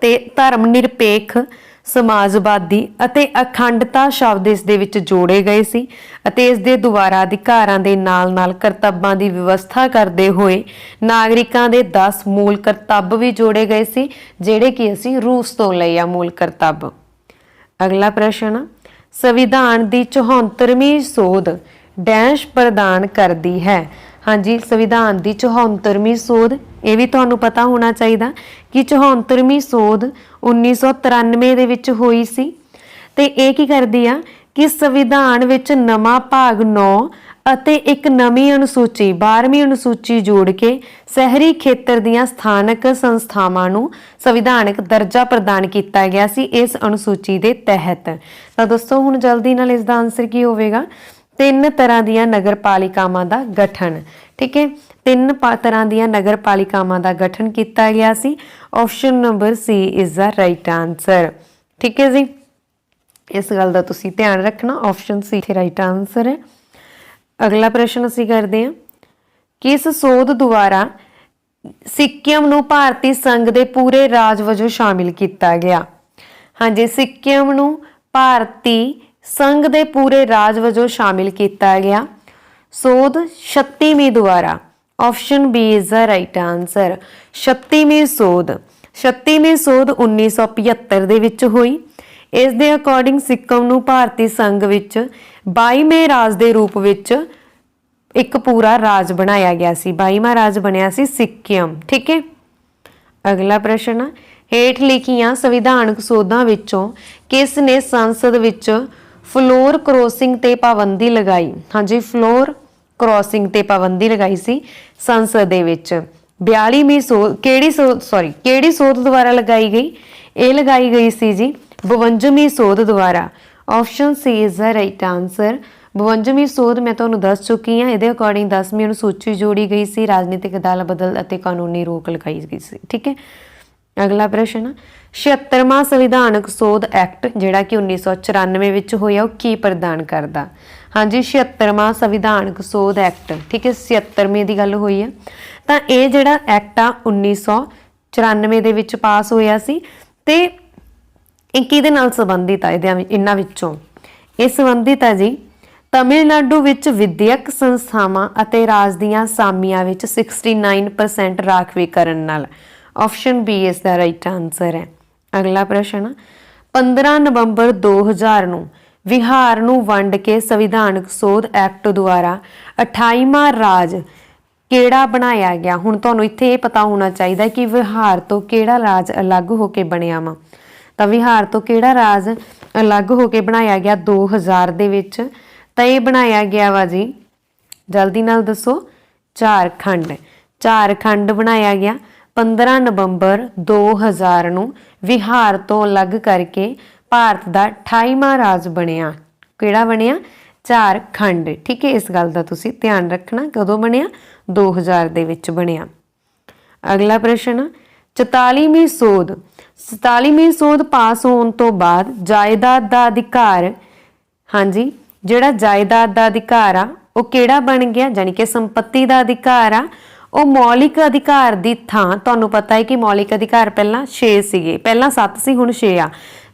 ਤੇ ਧਰਮ ਨਿਰਪੇਖ, ਸਮਾਜਵਾਦੀ ਅਤੇ ਅਖੰਡਤਾ ਸ਼ਬਦ ਇਸ ਦੇ ਵਿੱਚ ਜੋੜੇ ਗਏ ਸੀ ਅਤੇ ਇਸ ਦੇ ਦੁਆਰਾ ਅਧਿਕਾਰਾਂ ਦੇ ਨਾਲ-ਨਾਲ ਕਰਤੱਵਾਂ ਦੀ ਵਿਵਸਥਾ ਕਰਦੇ ਹੋਏ ਨਾਗਰਿਕਾਂ ਦੇ 10 ਮੂਲ ਕਰਤੱਵ ਵੀ ਜੋੜੇ ਗਏ ਸੀ ਜਿਹੜੇ ਕਿ ਅਸੀਂ ਰੂਸ ਤੋਂ ਲਏ ਆ ਮੂਲ ਕਰਤੱਵ। ਅਗਲਾ ਪ੍ਰਸ਼ਨ, ਸੰਵਿਧਾਨ ਦੀ 74ਵੀਂ ਸੋਧ ਡੈਸ਼ ਪ੍ਰਦਾਨ ਕਰਦੀ ਹੈ? ਹਾਂਜੀ, ਸੰਵਿਧਾਨ ਦੀ 74ਵੀਂ ਸੋਧ, ਇਹ ਵੀ ਤੁਹਾਨੂੰ ਪਤਾ ਹੋਣਾ ਚਾਹੀਦਾ ਕਿ 74ਵੀਂ ਸੋਧ 1993 ਦੇ ਵਿੱਚ ਹੋਈ ਸੀ ਤੇ ਇਹ ਕੀ ਕਰਦੀ ਆ ਕਿ ਸੰਵਿਧਾਨ ਵਿੱਚ ਨਵਾਂ ਭਾਗ 9 ਅਤੇ ਇੱਕ ਨਵੀਂ ਅਨੁਸੂਚੀ 12ਵੀਂ ਅਨੁਸੂਚੀ ਜੋੜ ਕੇ ਸ਼ਹਿਰੀ ਖੇਤਰ ਦੀਆਂ ਸਥਾਨਕ ਸੰਸਥਾਵਾਂ ਨੂੰ ਸੰਵਿਧਾਨਕ ਦਰਜਾ ਪ੍ਰਦਾਨ ਕੀਤਾ ਗਿਆ ਸੀ ਇਸ ਅਨੁਸੂਚੀ ਦੇ ਤਹਿਤ। ਤਾਂ ਦੋਸਤੋ ਹੁਣ ਜਲਦੀ ਨਾਲ ਇਸ ਦਾ ਆਨਸਰ ਕੀ ਹੋਵੇਗਾ? 3 ਤਰ੍ਹਾਂ ਦੀਆਂ ਨਗਰਪਾਲਿਕਾਵਾਂ ਦਾ ਗਠਨ। ਠੀਕ ਹੈ, 3 ਤਰ੍ਹਾਂ ਦੀਆਂ ਨਗਰਪਾਲਿਕਾਵਾਂ ਦਾ ਗਠਨ ਕੀਤਾ ਗਿਆ ਸੀ। Option number C is the right answer. ਠੀਕ ਹੈ ਜੀ, ਇਸ ਗੱਲ ਦਾ ਤੁਸੀਂ ਧਿਆਨ ਰੱਖਣਾ, ਆਪਸ਼ਨ ਸੀ ਰਾਈਟ ਆਨਸਰ ਹੈ। ਅਗਲਾ ਪ੍ਰਸ਼ਨ ਅਸੀਂ ਕਰਦੇ ਹਾਂ, ਕਿਸ ਸੋਧ ਦੁਆਰਾ ਸਿੱਕਿਮ ਨੂੰ ਭਾਰਤੀ ਸੰਘ ਦੇ ਪੂਰੇ ਰਾਜ ਵਜੋਂ ਸ਼ਾਮਿਲ ਕੀਤਾ ਗਿਆ? ਹਾਂਜੀ, ਸਿੱਕਿਮ ਨੂੰ ਭਾਰਤੀ ਸੰਘ ਦੇ ਪੂਰੇ ਰਾਜ ਵਜੋਂ ਸ਼ਾਮਿਲ ਕੀਤਾ ਗਿਆ ਸੋਧ 36ਵੀਂ ਦੁਆਰਾ। Option B is the right answer. 36ਵੀਂ ਸੋਧ 1975 ਦੇ ਵਿੱਚ ਹੋਈ। ਇਸ ਦੇ ਅਕੋਰਡਿੰਗ ਸਿੱਕਮ ਨੂੰ ਭਾਰਤੀ ਸੰਘ ਵਿੱਚ 22ਵੇਂ ਰਾਜ ਦੇ ਰੂਪ ਵਿੱਚ ਇੱਕ ਪੂਰਾ ਰਾਜ ਬਣਾਇਆ ਗਿਆ ਸੀ। 22ਵਾਂ ਰਾਜ ਬਣਿਆ ਸੀ ਸਿੱਕਿਮ। ਠੀਕ ਹੈ, ਅਗਲਾ ਪ੍ਰਸ਼ਨ, ਹੇਠ ਲਿਖੀਆਂ ਸੰਵਿਧਾਨਕ ਸੋਧਾਂ ਵਿੱਚੋਂ ਕਿਸ ਨੇ ਸੰਸਦ ਵਿੱਚ ਫਲੋਰ ਕ੍ਰੋਸਿੰਗ ਤੇ ਪਾਬੰਦੀ ਲਗਾਈ? ਹਾਂਜੀ, ਫਲੋਰ ਕ੍ਰੋਸਿੰਗ ਤੇ ਪਾਬੰਦੀ ਲਗਾਈ ਸੀ ਸੰਸਦ ਦੇ ਵਿੱਚ। 42ਵੀਂ ਸੋਧ ਕਿਹੜੀ ਸੋਧ ਦੁਆਰਾ ਲਗਾਈ ਗਈ? ਇਹ ਲਗਾਈ ਗਈ ਸੀ ਜੀ 52ਵੀਂ ਸੋਧ ਦੁਆਰਾ। Option C is the right answer. 52ਵੀਂ ਸੋਧ ਮੈਂ ਤੁਹਾਨੂੰ ਦੱਸ ਚੁੱਕੀ ਹਾਂ। ਇਹਦੇ ਅਕੋਰਡਿੰਗ 10ਵੀਂ ਅਨੁਸੂਚੀ ਜੋੜੀ ਗਈ ਸੀ, ਰਾਜਨੀਤਿਕ ਅਦਾਲਤ ਬਦਲ ਅਤੇ ਕਾਨੂੰਨੀ ਰੋਕ ਲਗਾਈ ਗਈ ਸੀ। ਠੀਕ ਹੈ, ਅਗਲਾ ਪ੍ਰਸ਼ਨ, 76ਵਾਂ ਸੰਵਿਧਾਨਕ ਸੋਧ ਐਕਟ ਜਿਹੜਾ ਕਿ 1994 ਵਿੱਚ ਹੋਇਆ ਉਹ ਕੀ ਪ੍ਰਦਾਨ ਕਰਦਾ? ਹਾਂਜੀ, 76ਵਾਂ ਸੰਵਿਧਾਨਕ ਸੋਧ ਐਕਟ। ਠੀਕ ਹੈ, 76ਵੇਂ ਦੀ ਗੱਲ ਹੋਈ ਹੈ। ਤਾਂ ਇਹ ਜਿਹੜਾ ਐਕਟ ਆ 1994 ਦੇ ਵਿੱਚ ਪਾਸ ਹੋਇਆ ਸੀ ਤੇ ਇਹ ਕਿਹਦੇ ਨਾਲ ਸੰਬੰਧਿਤ ਆ? ਇਹਨਾਂ ਵਿੱਚੋਂ ਇਹ ਸੰਬੰਧਿਤ ਆ ਜੀ ਤਮਿਲਨਾਡੂ ਵਿੱਚ ਵਿਦਿਅਕ ਸੰਸਥਾਵਾਂ ਅਤੇ ਰਾਜ ਦੀਆਂ ਸਾਮੀਆਂ ਵਿੱਚ 69% ਰਾਖਵੀਕਰਨ ਨਾਲ। ਆਪਸ਼ਨ ਬੀ ਇਸ ਦਾ ਰਾਈਟ ਆਨਸਰ ਹੈ। ਅਗਲਾ ਪ੍ਰਸ਼ਨ, 15 ਨਵੰਬਰ 2000 ਨੂੰ ਬਿਹਾਰ ਨੂੰ ਵੰਡ ਕੇ ਸੰਵਿਧਾਨਕ ਸੋਧ ਐਕਟ ਦੁਆਰਾ 28ਵਾਂ ਰਾਜ ਕਿਹੜਾ ਬਣਾਇਆ ਗਿਆ? ਹੁਣ ਤੁਹਾਨੂੰ ਇੱਥੇ ਇਹ ਪਤਾ ਹੋਣਾ ਚਾਹੀਦਾ ਕਿ ਬਿਹਾਰ ਤੋਂ ਕਿਹੜਾ ਰਾਜ ਅਲੱਗ ਹੋ ਕੇ ਬਣਿਆ ਵਾ। ਤਾਂ ਬਿਹਾਰ ਤੋਂ ਕਿਹੜਾ ਰਾਜ ਅਲੱਗ ਹੋ ਕੇ ਬਣਾਇਆ ਗਿਆ 2000 ਦੇ ਵਿੱਚ? ਤਾਂ ਇਹ ਬਣਾਇਆ ਗਿਆ ਵਾ ਜੀ, ਜਲਦੀ ਨਾਲ ਦੱਸੋ, ਝਾਰਖੰਡ ਬਣਾਇਆ ਗਿਆ 15 ਨਵੰਬਰ 2000 ਨੂੰ ਬਿਹਾਰ ਤੋਂ ਅਲੱਗ ਕਰਕੇ ਭਾਰਤ ਦਾ 28ਵਾਂ ਰਾਜ ਬਣਿਆ। ਕਿਹੜਾ ਬਣਿਆ? ਝਾਰਖੰਡ। ਠੀਕ ਹੈ, ਇਸ ਗੱਲ ਦਾ ਤੁਸੀਂ ਧਿਆਨ ਰੱਖਣਾ, ਕਦੋਂ ਬਣਿਆ? 2000 ਦੇ ਵਿੱਚ ਬਣਿਆ। ਅਗਲਾ ਪ੍ਰਸ਼ਨ, 44ਵੀਂ ਸੋਧ ਪਾਸ ਹੋਣ ਤੋਂ ਬਾਅਦ ਜਾਇਦਾਦ ਦਾ ਅਧਿਕਾਰ, ਹਾਂਜੀ ਜਿਹੜਾ ਜਾਇਦਾਦ ਦਾ ਅਧਿਕਾਰ ਆ ਉਹ ਕਿਹੜਾ ਬਣ ਗਿਆ? ਜਾਣੀ ਕਿ ਸੰਪत्ति ਦਾ ਅਧਿਕਾਰ ਆ ਉਹ ਮੌਲਿਕ ਅਧਿਕਾਰ ਦੀ ਥਾਂ, ਤੁਹਾਨੂੰ ਪਤਾ ਹੈ ਕਿ ਮੌਲਿਕ ਅਧਿਕਾਰ ਪਹਿਲਾਂ 6 ਸੀਗੇ, ਪਹਿਲਾਂ 7 ਸੀ ਹੁਣ 6 ਆ।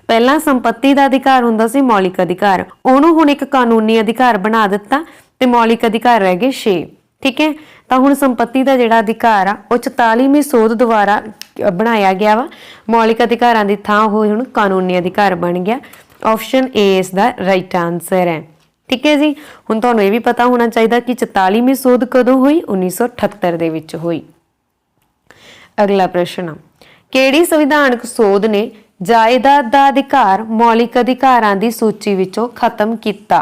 ਪਹਿਲਾਂ ਸੰਪत्ति ਦਾ ਅਧਿਕਾਰ ਹੁੰਦਾ ਸੀ ਮੌਲਿਕ ਅਧਿਕਾਰ, ਉਹਨੂੰ ਹੁਣ ਇੱਕ ਕਾਨੂੰਨੀ ਅਧਿਕਾਰ ਬਣਾ ਦਿੱਤਾ ਤੇ ਮੌਲਿਕ ਅਧਿਕਾਰ ਰਹਿ ਗਏ 6। ਠੀਕ ਹੈ, ਤਾਂ ਹੁਣ ਸੰਪत्ति ਦਾ ਜਿਹੜਾ ਅਧਿਕਾਰ ਆ ਉਹ 44ਵੀਂ ਸੋਧ ਦੁਆਰਾ ਬਣਾਇਆ ਗਿਆ ਵਾ। ਮੌਲਿਕ ਅਧਿਕਾਰਾਂ ਦੀ ਥਾਂ ਉਹ ਹੁਣ ਕਾਨੂੰਨੀ ਅਧਿਕਾਰ ਬਣ ਗਿਆ। ਆਪਸ਼ਨ ਏ ਇਸ ਦਾ ਰਾਈਟ ਆਨਸਰ ਹੈ। ठीक है जी। हुण तुहानूं ये भी पता होना चाहिए कि 44वीं सोध कदों हुई? 1978 दे विच हुई। अगला प्रश्न, किहड़ी संविधानक सोध ने जायदाद दा अधिकार मौलिक अधिकारां दी सूची विचों खत्म कीता?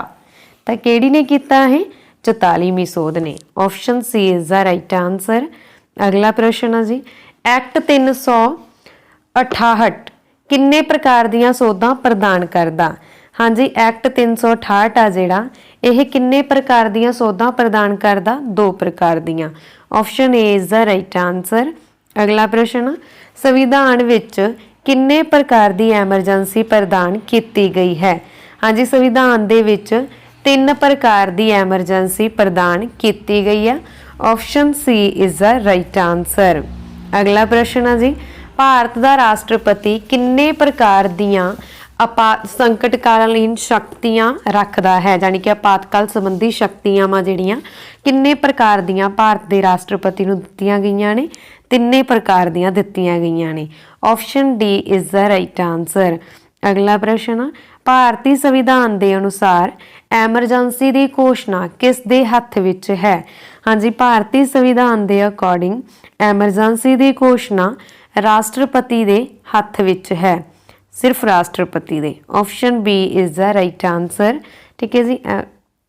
तां किहड़ी ने कीता है? 44वीं सोध ने। Option C is the right answer. अगला प्रश्न है जी, एक्ट 368 किन्ने प्रकार दियां सोधां प्रदान करदा? हाँ जी, एक्ट 368 आ जिहड़ा यह किन्ने प्रकार दियां सोधां प्रदान करदा? 2 प्रकार दियां। Option A is the right answer. अगला प्रश्न, संविधान विच किन्ने प्रकार दी एमरजेंसी प्रदान की गई है? हाँ जी, संविधान दे विच 3 प्रकार दी एमरजेंसी प्रदान की गई है। Option C is the right answer. अगला प्रश्न है जी, भारत दा राष्ट्रपति किन्ने प्रकार दियां संकटकालीन शक्तियां रखदा है? यानी कि आपातकाल संबंधी शक्तियां वा जिहड़ियां किन्ने प्रकार दियां भारत दे राष्ट्रपति नूं दित्तियां गईयां ने? 3 प्रकार दियां दित्तियां गईयां ने। Option D is the right answer. अगला प्रश्न, भारतीय संविधान के अनुसार एमरजेंसी की घोषणा किस दे हथ विच है? हाँ जी, भारतीय संविधान के अकॉर्डिंग एमरजेंसी की घोषणा राष्ट्रपति के हथ विच है, सिर्फ राष्ट्रपति दे। Option B is the right answer. ठीक है जी,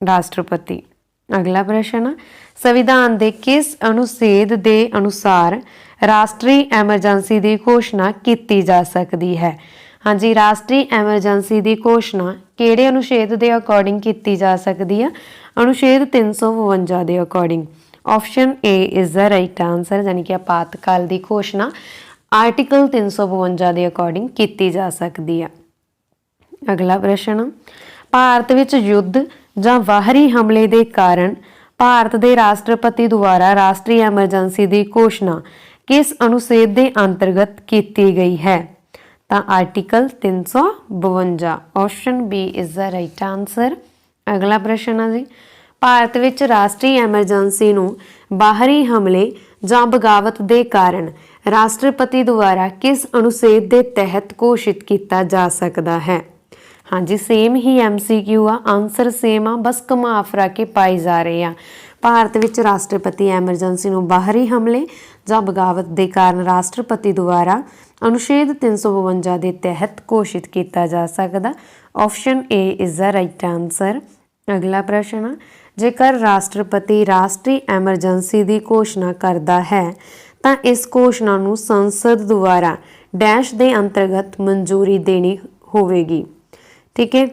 राष्ट्रपति। अगला प्रश्न, संविधान के किस अनुच्छेद के अनुसार राष्ट्रीय एमरजेंसी की घोषणा की जा सकती है? हाँ जी, राष्ट्रीय एमरजेंसी की घोषणा किहड़े अनुच्छेद के अकॉर्डिंग की जा सकती है? अनुच्छेद 352 के according. Option A is the right answer, यानी कि आपातकाल की घोषणा आर्टिकल 352 के अकॉर्डिंग की जा सकती है। अगला प्रश्न, भारत विच युद्ध जां बाहरी हमले के कारण भारत के राष्ट्रपति द्वारा राष्ट्रीय एमरजेंसी की घोषणा किस अनुच्छेद के अंतर्गत की गई है? तो article 352। Option B is the right answer. अगला प्रश्न है जी, भारत विच राष्ट्रीय एमरजेंसी नूं बाहरी हमले जां बगावत के कारण राष्ट्रपति द्वारा किस अनुच्छेद के तहत घोषित किया जा सकता है? हाँ जी, सेम ही MCQ आ, आंसर सेम आ, बस घुमा फिरा के पाए जा रहे हैं। भारत विच राष्ट्रपति एमरजेंसी नूं बाहरी हमले जां बगावत के कारण राष्ट्रपति द्वारा अनुच्छेद 352 के तहत घोषित किया जा सकता। Option A is the right answer. अगला प्रश्न, जेकर राष्ट्रपति राष्ट्रीय एमरजेंसी की घोषणा करता है तो इस घोषणा नूं संसद द्वारा डैश के अंतर्गत मंजूरी देनी होवेगी। ठीक है,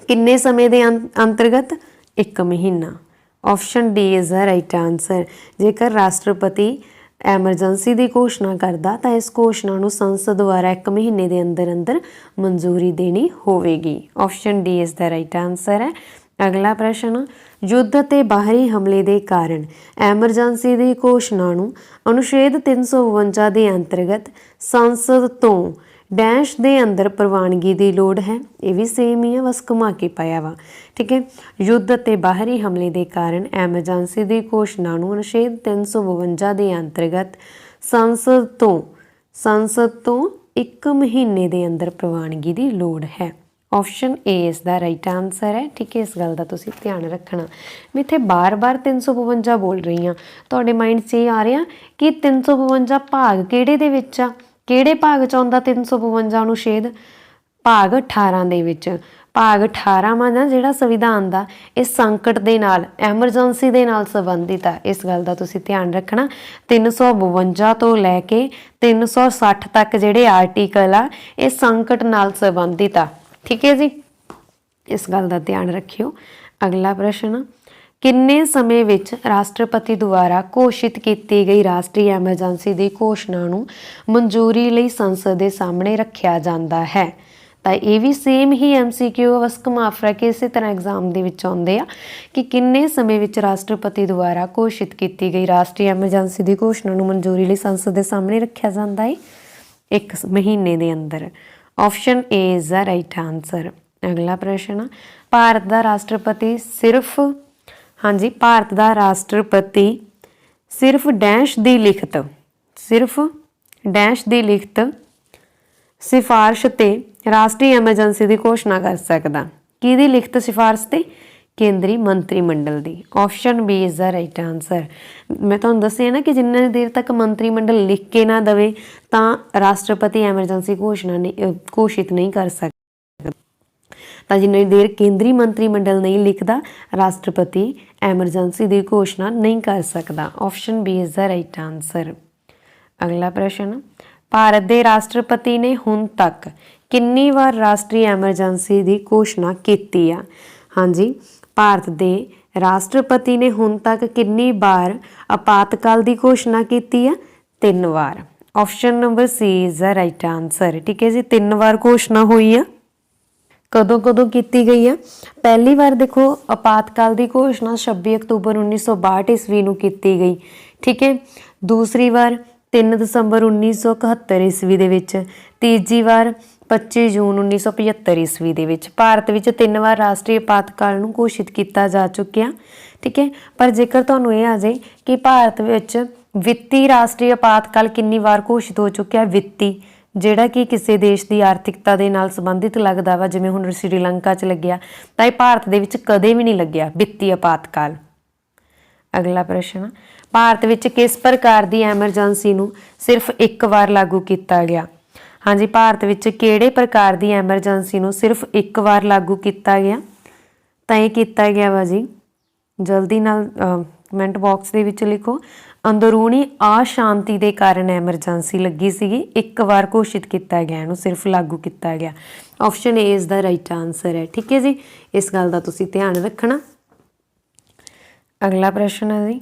किन्ने समय के अंतर्गत? 1 महीना। Option D is the right answer. जेकर राष्ट्रपति एमरजेंसी की घोषणा करता तो इस घोषणा नूं संसद द्वारा 1 महीने के अंदर अंदर मंजूरी देनी होवेगी। Option D is the right answer है। अगला प्रश्न, युद्ध ते बाहरी हमले के कारण एमरजेंसी की घोषणा नूं अनुच्छेद 352 के अंतर्गत संसद तो डैश के अंदर प्रवानगी की लोड़ है? ये भी सेम ही है, बस घुमा के पाया वा। ठीक है, युद्ध ते बाहरी हमले के कारण एमरजेंसी की घोषणा नूं अनुच्छेद 352 के अंतर्गत संसद तो 1 महीने के अंदर प्रवानगी की लोड़ है। Option A is the right answer है। ठीक है, इस गल का तुसीं ध्यान रखना। मैं इत्थे बार-बार 352 बोल रही हाँ, तुहाडे माइंड 'च ये आ रहा कि 352 भाग किहड़े दे विच आ? किहड़े भाग 'च आउंदा 352 अनुच्छेद? भाग 18 दे विच। भाग 18 वा ना जिहड़ा संविधान दा, इस संकट दे नाल एमरजेंसी दे नाल संबंधित है। इस गल का तुसीं ध्यान रखना। 352 तो लैके 360 तक जिहड़े आर्टिकल आ, ये संकट नाल संबंधित आ। ठीक है जी, इस गल का ध्यान रखियो। अगला प्रश्न, किन्ने समय विच राष्ट्रपति द्वारा घोषित की गई राष्ट्रीय एमरजेंसी की घोषणा नूं मंजूरी लई संसद के सामने रखा जाता है? तो ये भी सेम ही MCQ, बस घुमा फिरा के इस तरह एग्जाम दे विच आउंदे आ कि किन्ने समय विच राष्ट्रपति द्वारा घोषित की गई राष्ट्रीय एमरजेंसी की घोषणा नूं मंजूरी लई संसद के सामने रखा जाता है? 1 महीने के अंदर। Option A is the right answer. अगला प्रश्न, भारत का राष्ट्रपति सिर्फ भारत का राष्ट्रपति सिर्फ डैश की लिखित सिफारिश ते राष्ट्रीय एमरजेंसी की घोषणा कर सकता? किहदी लिखत सिफारिश ते? केंद्री मंत्रिमंडल दी। Option B is the right answer. मैं तुहानूं दस्सिआ ना कि जिन्ना देर तक मंत्रिमंडल लिख के ना दवे तां राष्ट्रपति एमरजेंसी घोषणा नहीं घोषित नहीं कर सकदा। तां जिन्नी देर केंद्री मंत्रिमंडल नहीं लिखदा राष्ट्रपति एमरजेंसी की घोषणा नहीं कर सकता। Option B is the right answer. अगला प्रश्न, भारत के राष्ट्रपति ने हुण तक कितनी बार राष्ट्रीय एमरजेंसी की घोषणा की आ? हाँ जी, भारत के राष्ट्रपति ने हुण तक कितनी बार आपातकाल की घोषणा की है? 3 बार। Option number C is the right answer. ठीक है जी, 3 बार घोषणा हुई है। कदों कदों की गई है? पहली बार देखो आपातकाल की घोषणा 26 अक्तूबर 1962 ईस्वी को की गई। ठीक है, दूसरी बार 3 दसंबर 1971 ईस्वी दे विच, तीजी बार 25 जून 1975 ईस्वी दे विच। भारत विच 3 बार राष्ट्रीय आपातकाल नूं घोषित किया जा चुकिया। ठीक है, पर जेकर तुहानूं इह आ जाए कि भारत विच वित्ती राष्ट्रीय आपातकाल कितनी बार घोषित हो चुकिया? वित्ती ਜਿਹੜਾ कि किसी देश की आर्थिकता ਦੇ ਨਾਲ संबंधित लगता वा, जिवें हुण श्रीलंका 'ਚ ਲੱਗਿਆ ਤਾਂ ਇਹ ਭਾਰਤ ਦੇ ਵਿੱਚ कदे भी नहीं ਲੱਗਿਆ ਵਿੱਤੀ आपातकाल। अगला प्रश्न, भारत विच किस प्रकार की एमरजेंसी नूं सिर्फ एक बार लागू किया गया? हाँ जी, भारत विच किहड़े प्रकार की एमरजेंसी नूं सिर्फ एक बार लागू किया गया? तो यह किया गया वा जी, जल्दी नाल कमेंट बॉक्स दे विच लिखो। अंदरूनी अशांति के कारण एमरजेंसी लगी सी, एक बार घोषित किया गया, इहनूं सिर्फ लागू किया गया। Option A is the right answer है। ठीक है जी, इस गल का तुसीं ध्यान रखना। अगला प्रश्न है जी,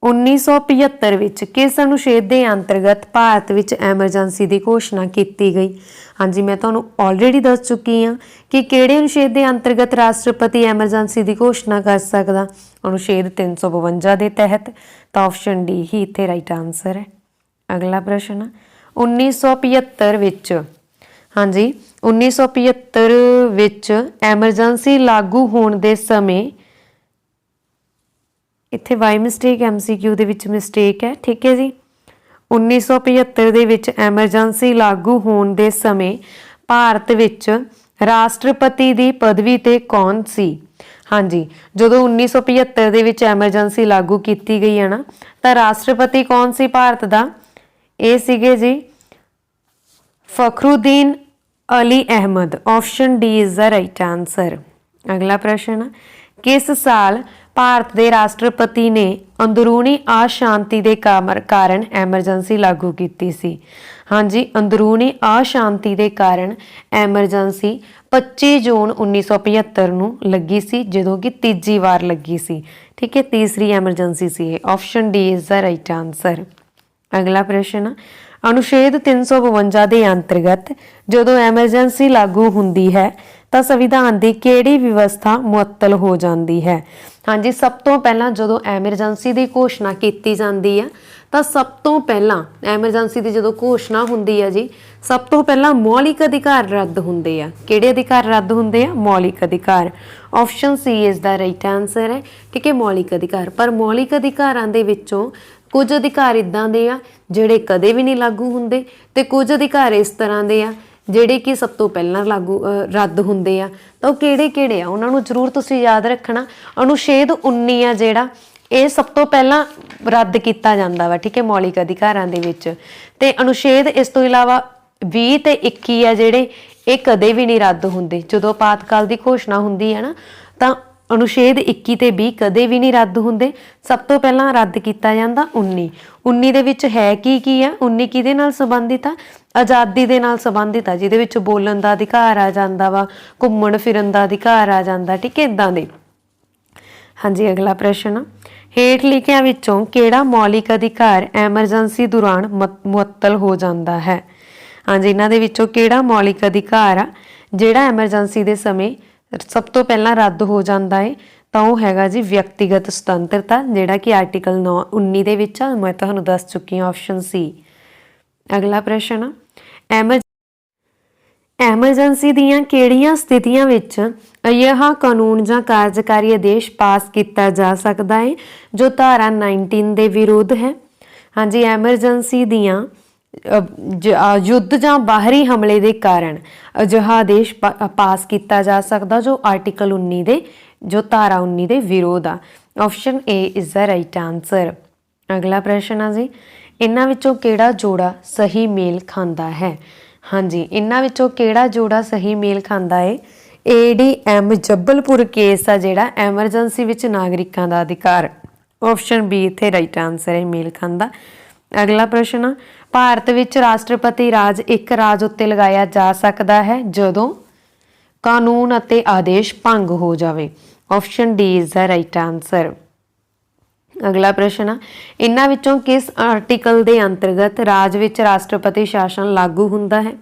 1975 विच किस अनुच्छेद के अंतर्गत भारत विच एमरजेंसी की घोषणा की गई? हाँ जी, मैं तुहानूं ऑलरेडी दस चुकी हाँ कि किहड़े अनुच्छेद के अंतर्गत राष्ट्रपति एमरजेंसी की घोषणा कर सकदा? अनुच्छेद 352 के तहत। तो ऑप्शन डी ही इत्थे राइट आंसर है। अगला प्रश्न, 1975 विच, हाँ जी 1975 विच एमरजेंसी लागू होने के समय, इत्थे by mistake MCQ they which mistake है। ठीक है जी, 1975 दे विच एमरजेंसी लागू होने के समय भारत विच राष्ट्रपति की पदवी ते कौन सी? हाँ जी, जो 1975 दे विच एमरजेंसी लागू की गई है ना, तो राष्ट्रपति कौन सी भारत का? ये सीगे जी Fakhruddin Ali Ahmed. Option D is the right answer. अगला प्रश्न, किस साल भारत के राष्ट्रपति ने अंदरूनी अशांति के कारण एमरजेंसी लागू की सी? हाँ जी, अंदरूनी अशांति के कारण एमरजेंसी 25 जून 1975 नूं लगी सी, जो कि तीजी बार लगी सी। ठीक है, तीसरी एमरजेंसी सी। Option D is the right answer. अगला प्रश्न, अनुच्छेद 352 के अंतर्गत जो एमरजेंसी लागू होंदी है तो संविधान की किहड़ी व्यवस्था मुअत्तल हो जाती है? हाँ जी, सब तो पहला जो एमरजेंसी की घोषणा की जाती है तो सब तो पहला एमरजेंसी की जो घोषणा होंदी है जी, सब तो पहला मौलिक अधिकार रद्द होंदे आ। किहड़े अधिकार रद्द होंदे आ? मौलिक अधिकार। Option C is the right answer है। ठीक है, मौलिक अधिकार। पर मौलिक अधिकारां दे विचों कुछ अधिकार इदां दे आ जिहड़े कदे भी नहीं लागू होंदे ते कुछ अधिकार इस तरह दे आ ਜਿਹੜੇ कि सब तो पहला लागू रद्द होंदे आ। तो किहड़े किहड़े आ उन्हां नूं जरूर तुसीं याद रखना। अनुच्छेद 19 आ जिहड़ा ਇਹ सब तो पहला रद्द किया जाता वा। ठीक है, मौलिक अधिकारां दे विच। ते अनुच्छेद इस तो इलावा 20 ते 21 आ जिहड़े ये कदे भी नहीं रद्द होंदे। जदों आपातकाल की घोषणा होंदी है ना तो अनुच्छेद 21 ते 20 कदे भी नहीं रद्द होंदे। सब तो पहला रद्द किया जाता 19 दे विच है की है? 19 किहदे नाल संबंधित आ? आज़ादी दे नाल संबंधित आ, जिहदे विच बोलण दा अधिकार आ जांदा वा, घुम्मण फिरन दा अधिकार आ जांदा। ठीक है, इदां दे। हाँ जी, अगला प्रश्न, हेठ लिखियां विचों किहड़ा मौलिक अधिकार एमरजेंसी दौरान मुअत्तल हो जाता है? हाँ जी, इन्हां दे विचों किहड़ा मौलिक अधिकार आ जिहड़ा एमरजेंसी दे समय सब तो पहला रद्द हो जाता है? तो वह हैगा जी व्यक्तिगत सुतंत्रता, जिहड़ा कि आर्टिकल 19 दे विच आ। मैं तुहानूं दस चुकी हूँ, ऑप्शन सी। अगला प्रश्न, एमरजेंसी दीयां किहड़ियां स्थितियां विच अजिहा कानून जां कार्यकारी आदेश पास किया जा सकता है जो धारा 19 दे विरुद्ध है? हाँ जी, एमरजेंसी दीयां युद्ध ਜਾਂ ਬਾਹਰੀ ਹਮਲੇ ਦੇ ਕਾਰਨ ਅਜਿਹਾ ਆਦੇਸ਼ ਪਾਸ ਕੀਤਾ ਜਾ ਸਕਦਾ ਜੋ ਆਰਟੀਕਲ 19 ਦੇ ਜੋ ਧਾਰਾ 19 ਦੇ ਵਿਰੋਧ ਆ। Option A is the right answer. ਅਗਲਾ ਪ੍ਰਸ਼ਨ ਆ ਜੀ, ਇਹਨਾਂ ਵਿੱਚੋਂ ਕਿਹੜਾ ਜੋੜਾ ਸਹੀ ਮੇਲ ਖਾਂਦਾ ਹੈ? ਹਾਂਜੀ, ਇਹਨਾਂ ਵਿੱਚੋਂ ਕਿਹੜਾ ਜੋੜਾ ਸਹੀ ਮੇਲ ਖਾਂਦਾ ਹੈ? ADM ਜੱਬਲਪੁਰ ਕੇਸ ਆ ਜਿਹੜਾ ਐਮਰਜੈਂਸੀ ਵਿੱਚ ਨਾਗਰਿਕਾਂ ਦਾ ਅਧਿਕਾਰ। ਆਪਸ਼ਨ ਬੀ ਇੱਥੇ ਰਾਈਟ ਆਨਸਰ ਹੈ, ਮੇਲ ਖਾਂਦਾ। ਅਗਲਾ ਪ੍ਰਸ਼ਨ ਆ, ਭਾਰਤ ਵਿੱਚ ਰਾਸ਼ਟਰਪਤੀ ਰਾਜ ਇੱਕ ਰਾਜ ਉੱਤੇ ਲਗਾਇਆ ਜਾ ਸਕਦਾ ਹੈ ਜਦੋਂ ਕਾਨੂੰਨ ਅਤੇ ਆਦੇਸ਼ ਭੰਗ ਹੋ ਜਾਵੇ। Option D is the right answer. ਅਗਲਾ ਪ੍ਰਸ਼ਨ ਆ, ਇਹਨਾਂ ਵਿੱਚੋਂ ਕਿਸ ਆਰਟੀਕਲ ਦੇ ਅੰਤਰਗਤ ਰਾਜ ਵਿੱਚ ਰਾਸ਼ਟਰਪਤੀ ਸ਼ਾਸਨ ਲਾਗੂ ਹੁੰਦਾ ਹੈ?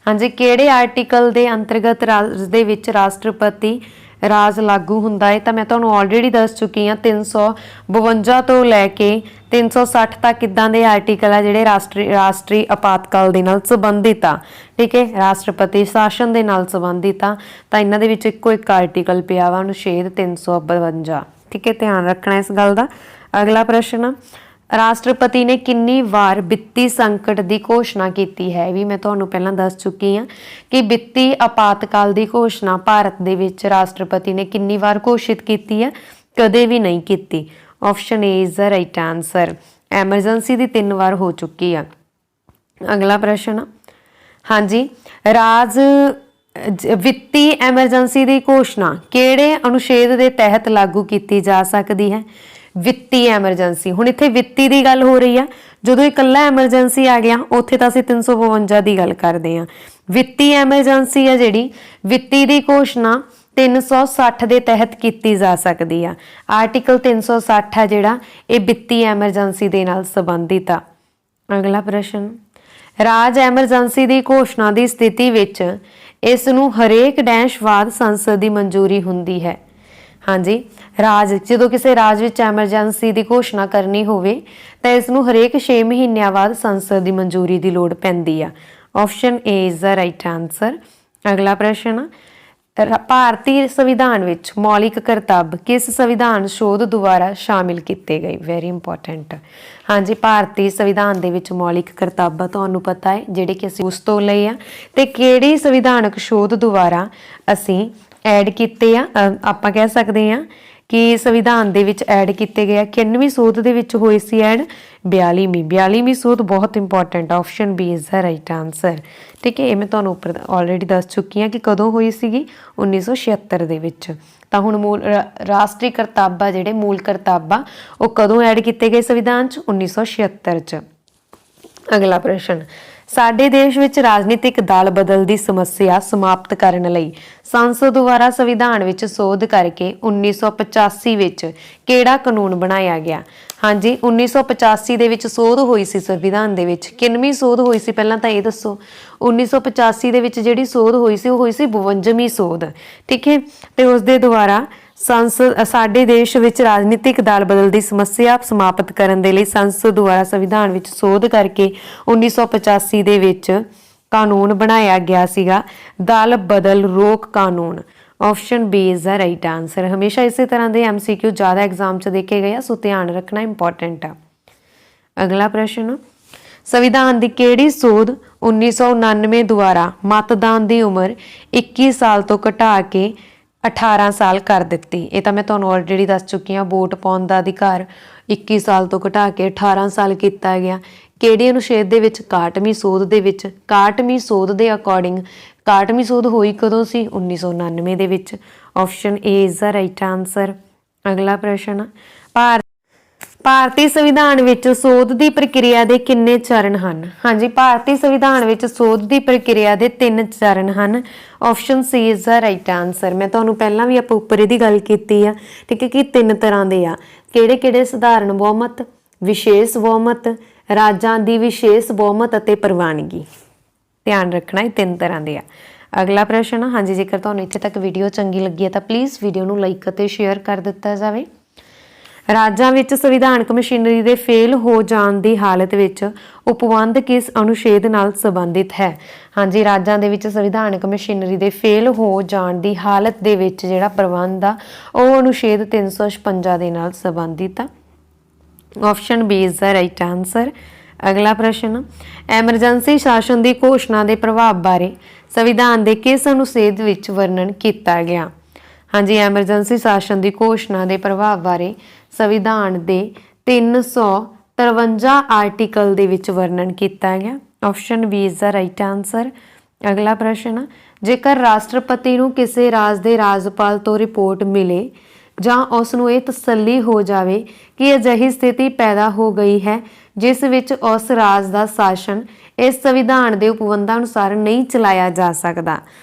ਹਾਂਜੀ, ਕਿਹੜੇ ਆਰਟੀਕਲ ਦੇ ਅੰਤਰਗਤ ਰਾਜ ਦੇ ਵਿੱਚ ਰਾਸ਼ਟਰਪਤੀ ਰਾਜ ਲਾਗੂ ਹੁੰਦਾ ਹੈ? ਤਾਂ ਮੈਂ ਤੁਹਾਨੂੰ ਆਲਰੇਡੀ ਦੱਸ ਚੁੱਕੀ ਹਾਂ 352 ਤੋਂ ਲੈ ਕੇ 360 ਤੱਕ ਕਿੱਦਾਂ ਦੇ ਆਰਟੀਕਲ ਆ ਜਿਹੜੇ ਰਾਸ਼ਟਰੀ ਆਪਾਤਕਾਲ ਦੇ ਨਾਲ ਸੰਬੰਧਿਤ ਆ। ਠੀਕ ਹੈ, ਰਾਸ਼ਟਰਪਤੀ ਸ਼ਾਸਨ ਦੇ ਨਾਲ ਸੰਬੰਧਿਤ ਆ, ਤਾਂ ਇਹਨਾਂ ਦੇ ਵਿੱਚ ਇੱਕੋ ਇੱਕ ਆਰਟੀਕਲ ਪਿਆ ਵਾ ਅਨੁਛੇਦ 352। ਠੀਕ ਹੈ, ਧਿਆਨ ਰੱਖਣਾ ਇਸ ਗੱਲ ਦਾ। ਅਗਲਾ ਪ੍ਰਸ਼ਨ, ਰਾਸ਼ਟਰਪਤੀ ਨੇ ਕਿੰਨੀ ਵਾਰ ਵਿੱਤੀ ਸੰਕਟ ਦੀ ਘੋਸ਼ਣਾ ਕੀਤੀ ਹੈ? ਵੀ ਮੈਂ ਤੁਹਾਨੂੰ ਪਹਿਲਾਂ ਦੱਸ ਚੁੱਕੀ ਹਾਂ ਕਿ ਵਿੱਤੀ ਆਪਾਤਕਾਲ ਦੀ ਘੋਸ਼ਣਾ ਭਾਰਤ ਦੇ ਵਿੱਚ ਰਾਸ਼ਟਰਪਤੀ ਨੇ ਕਿੰਨੀ ਵਾਰ ਘੋਸ਼ਿਤ ਕੀਤੀ ਹੈ? ਕਦੇ ਵੀ ਨਹੀਂ ਕੀਤੀ। Option A is the right answer. Emergency ਦੀ 3 ਵਾਰ ਹੋ ਚੁੱਕੀ ਆ। ਅਗਲਾ ਪ੍ਰਸ਼ਨ, ਹਾਂਜੀ, ਵਿੱਤੀ ਐਮਰਜੈਂਸੀ ਦੀ ਘੋਸ਼ਣਾ ਕਿਹੜੇ ਅਨੁਛੇਦ ਦੇ ਤਹਿਤ ਲਾਗੂ ਕੀਤੀ ਜਾ ਸਕਦੀ ਹੈ? ਵਿੱਤੀ ਐਮਰਜੈਂਸੀ, ਹੁਣ ਇੱਥੇ ਵਿੱਤੀ ਦੀ ਗੱਲ ਹੋ ਰਹੀ ਆ, ਜਦੋਂ ਇਕੱਲਾ ਐਮਰਜੈਂਸੀ ਆ ਗਿਆ ਉੱਥੇ ਤਾਂ ਅਸੀਂ 352 ਦੀ ਗੱਲ ਕਰਦੇ ਹਾਂ। ਵਿੱਤੀ ਐਮਰਜੈਂਸੀ ਆ ਜਿਹੜੀ, ਵਿੱਤੀ ਦੀ ਘੋਸ਼ਣਾ 360 ਦੇ ਤਹਿਤ ਕੀਤੀ ਜਾ ਸਕਦੀ ਆ। ਆਰਟੀਕਲ 360 ਆ ਜਿਹੜਾ ਇਹ ਵਿੱਤੀ ਐਮਰਜੈਂਸੀ ਦੇ ਨਾਲ ਸੰਬੰਧਿਤ ਆ। ਅਗਲਾ ਪ੍ਰਸ਼ਨ, ਰਾਜ ਐਮਰਜੈਂਸੀ ਦੀ ਘੋਸ਼ਣਾ ਦੀ ਸਥਿਤੀ ਵਿੱਚ ਇਸ ਨੂੰ ਹਰੇਕ ਡੈਸ਼ ਬਾਅਦ ਸੰਸਦ ਦੀ ਮਨਜ਼ੂਰੀ ਹੁੰਦੀ ਹੈ। ਹਾਂਜੀ, ਰਾਜ ਜਦੋਂ ਕਿਸੇ ਰਾਜ ਵਿੱਚ ਐਮਰਜੈਂਸੀ ਦੀ ਘੋਸ਼ਣਾ ਕਰਨੀ ਹੋਵੇ ਤਾਂ ਇਸ ਨੂੰ ਹਰੇਕ 6 ਮਹੀਨਿਆਂ ਬਾਅਦ ਸੰਸਦ ਦੀ ਮਨਜ਼ੂਰੀ ਦੀ ਲੋੜ ਪੈਂਦੀ ਆ। Option A is the right answer. ਅਗਲਾ ਪ੍ਰਸ਼ਨ, ਭਾਰਤੀ ਸੰਵਿਧਾਨ ਵਿੱਚ ਮੌਲਿਕ ਕਰਤੱਵ ਕਿਸ ਸੰਵਿਧਾਨ ਸੋਧ ਦੁਆਰਾ ਸ਼ਾਮਿਲ ਕੀਤੇ ਗਏ? Very important. ਹਾਂਜੀ, ਭਾਰਤੀ ਸੰਵਿਧਾਨ ਦੇ ਵਿੱਚ ਮੌਲਿਕ ਕਰਤੱਵ ਤੁਹਾਨੂੰ ਪਤਾ ਹੈ ਜਿਹੜੇ ਕਿ ਅਸੀਂ ਉਸ ਤੋਂ ਲਏ ਆ, ਤੇ ਕਿਹੜੀ ਸੰਵਿਧਾਨਕ ਸੋਧ ਦੁਆਰਾ ਅਸੀਂ ਐਡ ਕੀਤੇ ਆ? ਆਪਾਂ ਕਹਿ ਸਕਦੇ ਹਾਂ ਕਿ ਸੰਵਿਧਾਨ ਦੇ ਵਿੱਚ ਐਡ ਕੀਤੇ ਗਏ ਆ। 91ਵੀਂ ਸੋਧ ਦੇ ਵਿੱਚ ਹੋਏ ਸੀ ਐਡ 42ਵੀਂ ਸੋਧ ਬਹੁਤ important. Option B is the right answer. ਠੀਕ ਹੈ, ਇਹ ਮੈਂ ਤੁਹਾਨੂੰ ਉੱਪਰ ਆਲਰੇਡੀ ਦੱਸ ਚੁੱਕੀ ਹਾਂ ਕਿ ਕਦੋਂ ਹੋਈ ਸੀਗੀ, 1976 ਦੇ ਵਿੱਚ। ਤਾਂ ਹੁਣ ਮੂਲ ਰਾਸ਼ਟਰੀ ਕਰਤੱਵ ਆ ਜਿਹੜੇ ਮੂਲ ਕਰਤੱਵ ਆ ਉਹ ਕਦੋਂ ਐਡ ਕੀਤੇ ਗਏ ਸੰਵਿਧਾਨ 'ਚ? 1976 'ਚ। ਅਗਲਾ ਪ੍ਰਸ਼ਨ, ਸਾਡੇ ਦੇਸ਼ ਵਿੱਚ ਰਾਜਨੀਤਿਕ ਦਲ ਬਦਲ ਦੀ ਸਮੱਸਿਆ ਸਮਾਪਤ ਕਰਨ ਲਈ ਸੰਸਦ ਦੁਆਰਾ ਸੰਵਿਧਾਨ ਵਿੱਚ ਸੋਧ ਕਰਕੇ 1985 ਵਿੱਚ ਕਿਹੜਾ ਕਾਨੂੰਨ ਬਣਾਇਆ ਗਿਆ? ਹਾਂਜੀ, 1985 ਦੇ ਵਿੱਚ ਸੋਧ ਹੋਈ ਸੀ ਸੰਵਿਧਾਨ ਦੇ ਵਿੱਚ। ਕਿੰਨਵੀਂ ਸੋਧ ਹੋਈ ਸੀ ਪਹਿਲਾਂ ਤਾਂ ਇਹ ਦੱਸੋ? 1985 ਦੇ ਵਿੱਚ ਜਿਹੜੀ ਸੋਧ ਹੋਈ ਸੀ ਉਹ ਹੋਈ ਸੀ 52ਵੀਂ ਸੋਧ। ਠੀਕ ਹੈ, ਤੇ ਉਸ ਦੇ ਦੁਆਰਾ ਸੰਸਦ ਸਾਡੇ ਦੇਸ਼ ਵਿੱਚ ਰਾਜਨੀਤਿਕ ਦਲ ਬਦਲ ਦੀ ਸਮੱਸਿਆ ਸਮਾਪਤ ਕਰਨ ਦੇ ਲਈ ਸੰਸਦ ਦੁਆਰਾ ਸੰਵਿਧਾਨ ਵਿੱਚ ਸੋਧ ਕਰਕੇ 1985 ਦੇ ਵਿੱਚ ਕਾਨੂੰਨ ਬਣਾਇਆ ਗਿਆ ਸੀਗਾ ਦਲ ਬਦਲ ਰੋਕ ਕਾਨੂੰਨ। Option B is the right answer. ਹਮੇਸ਼ਾ ਇਸੇ ਤਰ੍ਹਾਂ ਦੇ MCQ ਜ਼ਿਆਦਾ ਐਗਜ਼ਾਮ 'ਚ ਦੇਖੇ ਗਏ ਆ, ਸੋ ਧਿਆਨ ਰੱਖਣਾ ਇੰਪੋਰਟੈਂਟ ਆ। ਅਗਲਾ ਪ੍ਰਸ਼ਨ, ਸੰਵਿਧਾਨ ਦੀ ਕਿਹੜੀ ਸੋਧ 1999 ਦੁਆਰਾ ਮਤਦਾਨ ਦੀ ਉਮਰ 21 ਸਾਲ ਤੋਂ ਘਟਾ ਕੇ 18 ਸਾਲ ਕਰ ਦਿੱਤੀ? ਇਹ ਤਾਂ ਮੈਂ ਤੁਹਾਨੂੰ ਆਲਰੇਡੀ ਦੱਸ ਚੁੱਕੀ ਹਾਂ। ਵੋਟ ਪਾਉਣ ਦਾ ਅਧਿਕਾਰ 21 ਸਾਲ ਤੋਂ ਘਟਾ ਕੇ 18 ਸਾਲ ਕੀਤਾ ਗਿਆ। ਕਿਹੜੇ ਅਨੁਛੇਦ ਦੇ ਵਿੱਚ? 61ਵੀਂ ਸੋਧ ਦੇ ਵਿੱਚ। 61ਵੀਂ ਸੋਧ ਦੇ ਅਕੋਰਡਿੰਗ 61ਵੀਂ ਸੋਧ ਹੋਈ ਕਦੋਂ ਸੀ? 1999 ਦੇ ਵਿੱਚ। Option A is the right answer. ਅਗਲਾ ਪ੍ਰਸ਼ਨ, ਭਾਰਤੀ ਸੰਵਿਧਾਨ ਵਿੱਚ ਸੋਧ ਦੀ ਪ੍ਰਕਿਰਿਆ ਦੇ ਕਿੰਨੇ ਚਰਨ ਹਨ? ਹਾਂਜੀ, ਭਾਰਤੀ ਸੰਵਿਧਾਨ ਵਿੱਚ ਸੋਧ ਦੀ ਪ੍ਰਕਿਰਿਆ ਦੇ 3 ਚਰਨ ਹਨ। Option C is the right answer. ਮੈਂ ਤੁਹਾਨੂੰ ਪਹਿਲਾਂ ਵੀ ਆਪਾਂ ਉੱਪਰ ਇਹਦੀ ਗੱਲ ਕੀਤੀ ਆ, ਠੀਕ ਹੈ, ਕਿ 3 ਤਰ੍ਹਾਂ ਦੇ ਆ। ਕਿਹੜੇ? ਸਧਾਰਨ ਬਹੁਮਤ, ਵਿਸ਼ੇਸ਼ ਬਹੁਮਤ, ਰਾਜਾਂ ਦੀ ਵਿਸ਼ੇਸ਼ ਬਹੁਮਤ ਅਤੇ ਪ੍ਰਵਾਨਗੀ। ਧਿਆਨ ਰੱਖਣਾ ਇਹ 3 ਤਰ੍ਹਾਂ ਦੇ ਆ। ਅਗਲਾ ਪ੍ਰਸ਼ਨ, ਹਾਂਜੀ, ਜੇਕਰ ਤੁਹਾਨੂੰ ਇੱਥੇ ਤੱਕ ਵੀਡੀਓ ਚੰਗੀ ਲੱਗੀ ਹੈ ਤਾਂ ਪਲੀਜ਼ ਵੀਡੀਓ ਨੂੰ ਲਾਈਕ ਅਤੇ ਸ਼ੇਅਰ ਕਰ ਦਿੱਤਾ ਜਾਵੇ। ਰਾਜਾਂ ਵਿੱਚ ਸੰਵਿਧਾਨਕ ਮਸ਼ੀਨਰੀ ਦੇ ਫੇਲ ਹੋ ਜਾਣ ਦੀ ਹਾਲਤ ਵਿੱਚ ਉਪਬੰਧ ਕਿਸ ਅਨੁਛੇਦ ਨਾਲ ਸੰਬੰਧਿਤ ਹੈ? ਹਾਂਜੀ, ਰਾਜਾਂ ਦੇ ਵਿੱਚ ਸੰਵਿਧਾਨਕ ਮਸ਼ੀਨਰੀ ਦੇ ਫੇਲ ਹੋ ਜਾਣ ਦੀ ਹਾਲਤ ਦੇ ਵਿੱਚ ਜਿਹੜਾ ਪ੍ਰਬੰਧ ਆ ਉਹ ਅਨੁਛੇਦ 356 ਦੇ ਨਾਲ ਸੰਬੰਧਿਤ ਆ। Option B is the right answer. अगला प्रश्न, एमरजेंसी शासन की घोषणा के प्रभाव बारे संविधान के किस अनुच्छेद विच वर्णन किया गया? हाँ जी, एमरजेंसी शासन की घोषणा के प्रभाव बारे संविधान के 353 आर्टिकल दे विच वर्णन किया गया। Option B is the right answer. अगला प्रश्न, जेकर राष्ट्रपति नूं किसी राज के राजपाल तो रिपोर्ट मिले जां उसनूं ये तसल्ली हो जाए कि अजिही स्थिति पैदा हो गई है जिस विच उस राज का शासन इस संविधान के उपबंधां अनुसार नहीं चलाया जा सकता,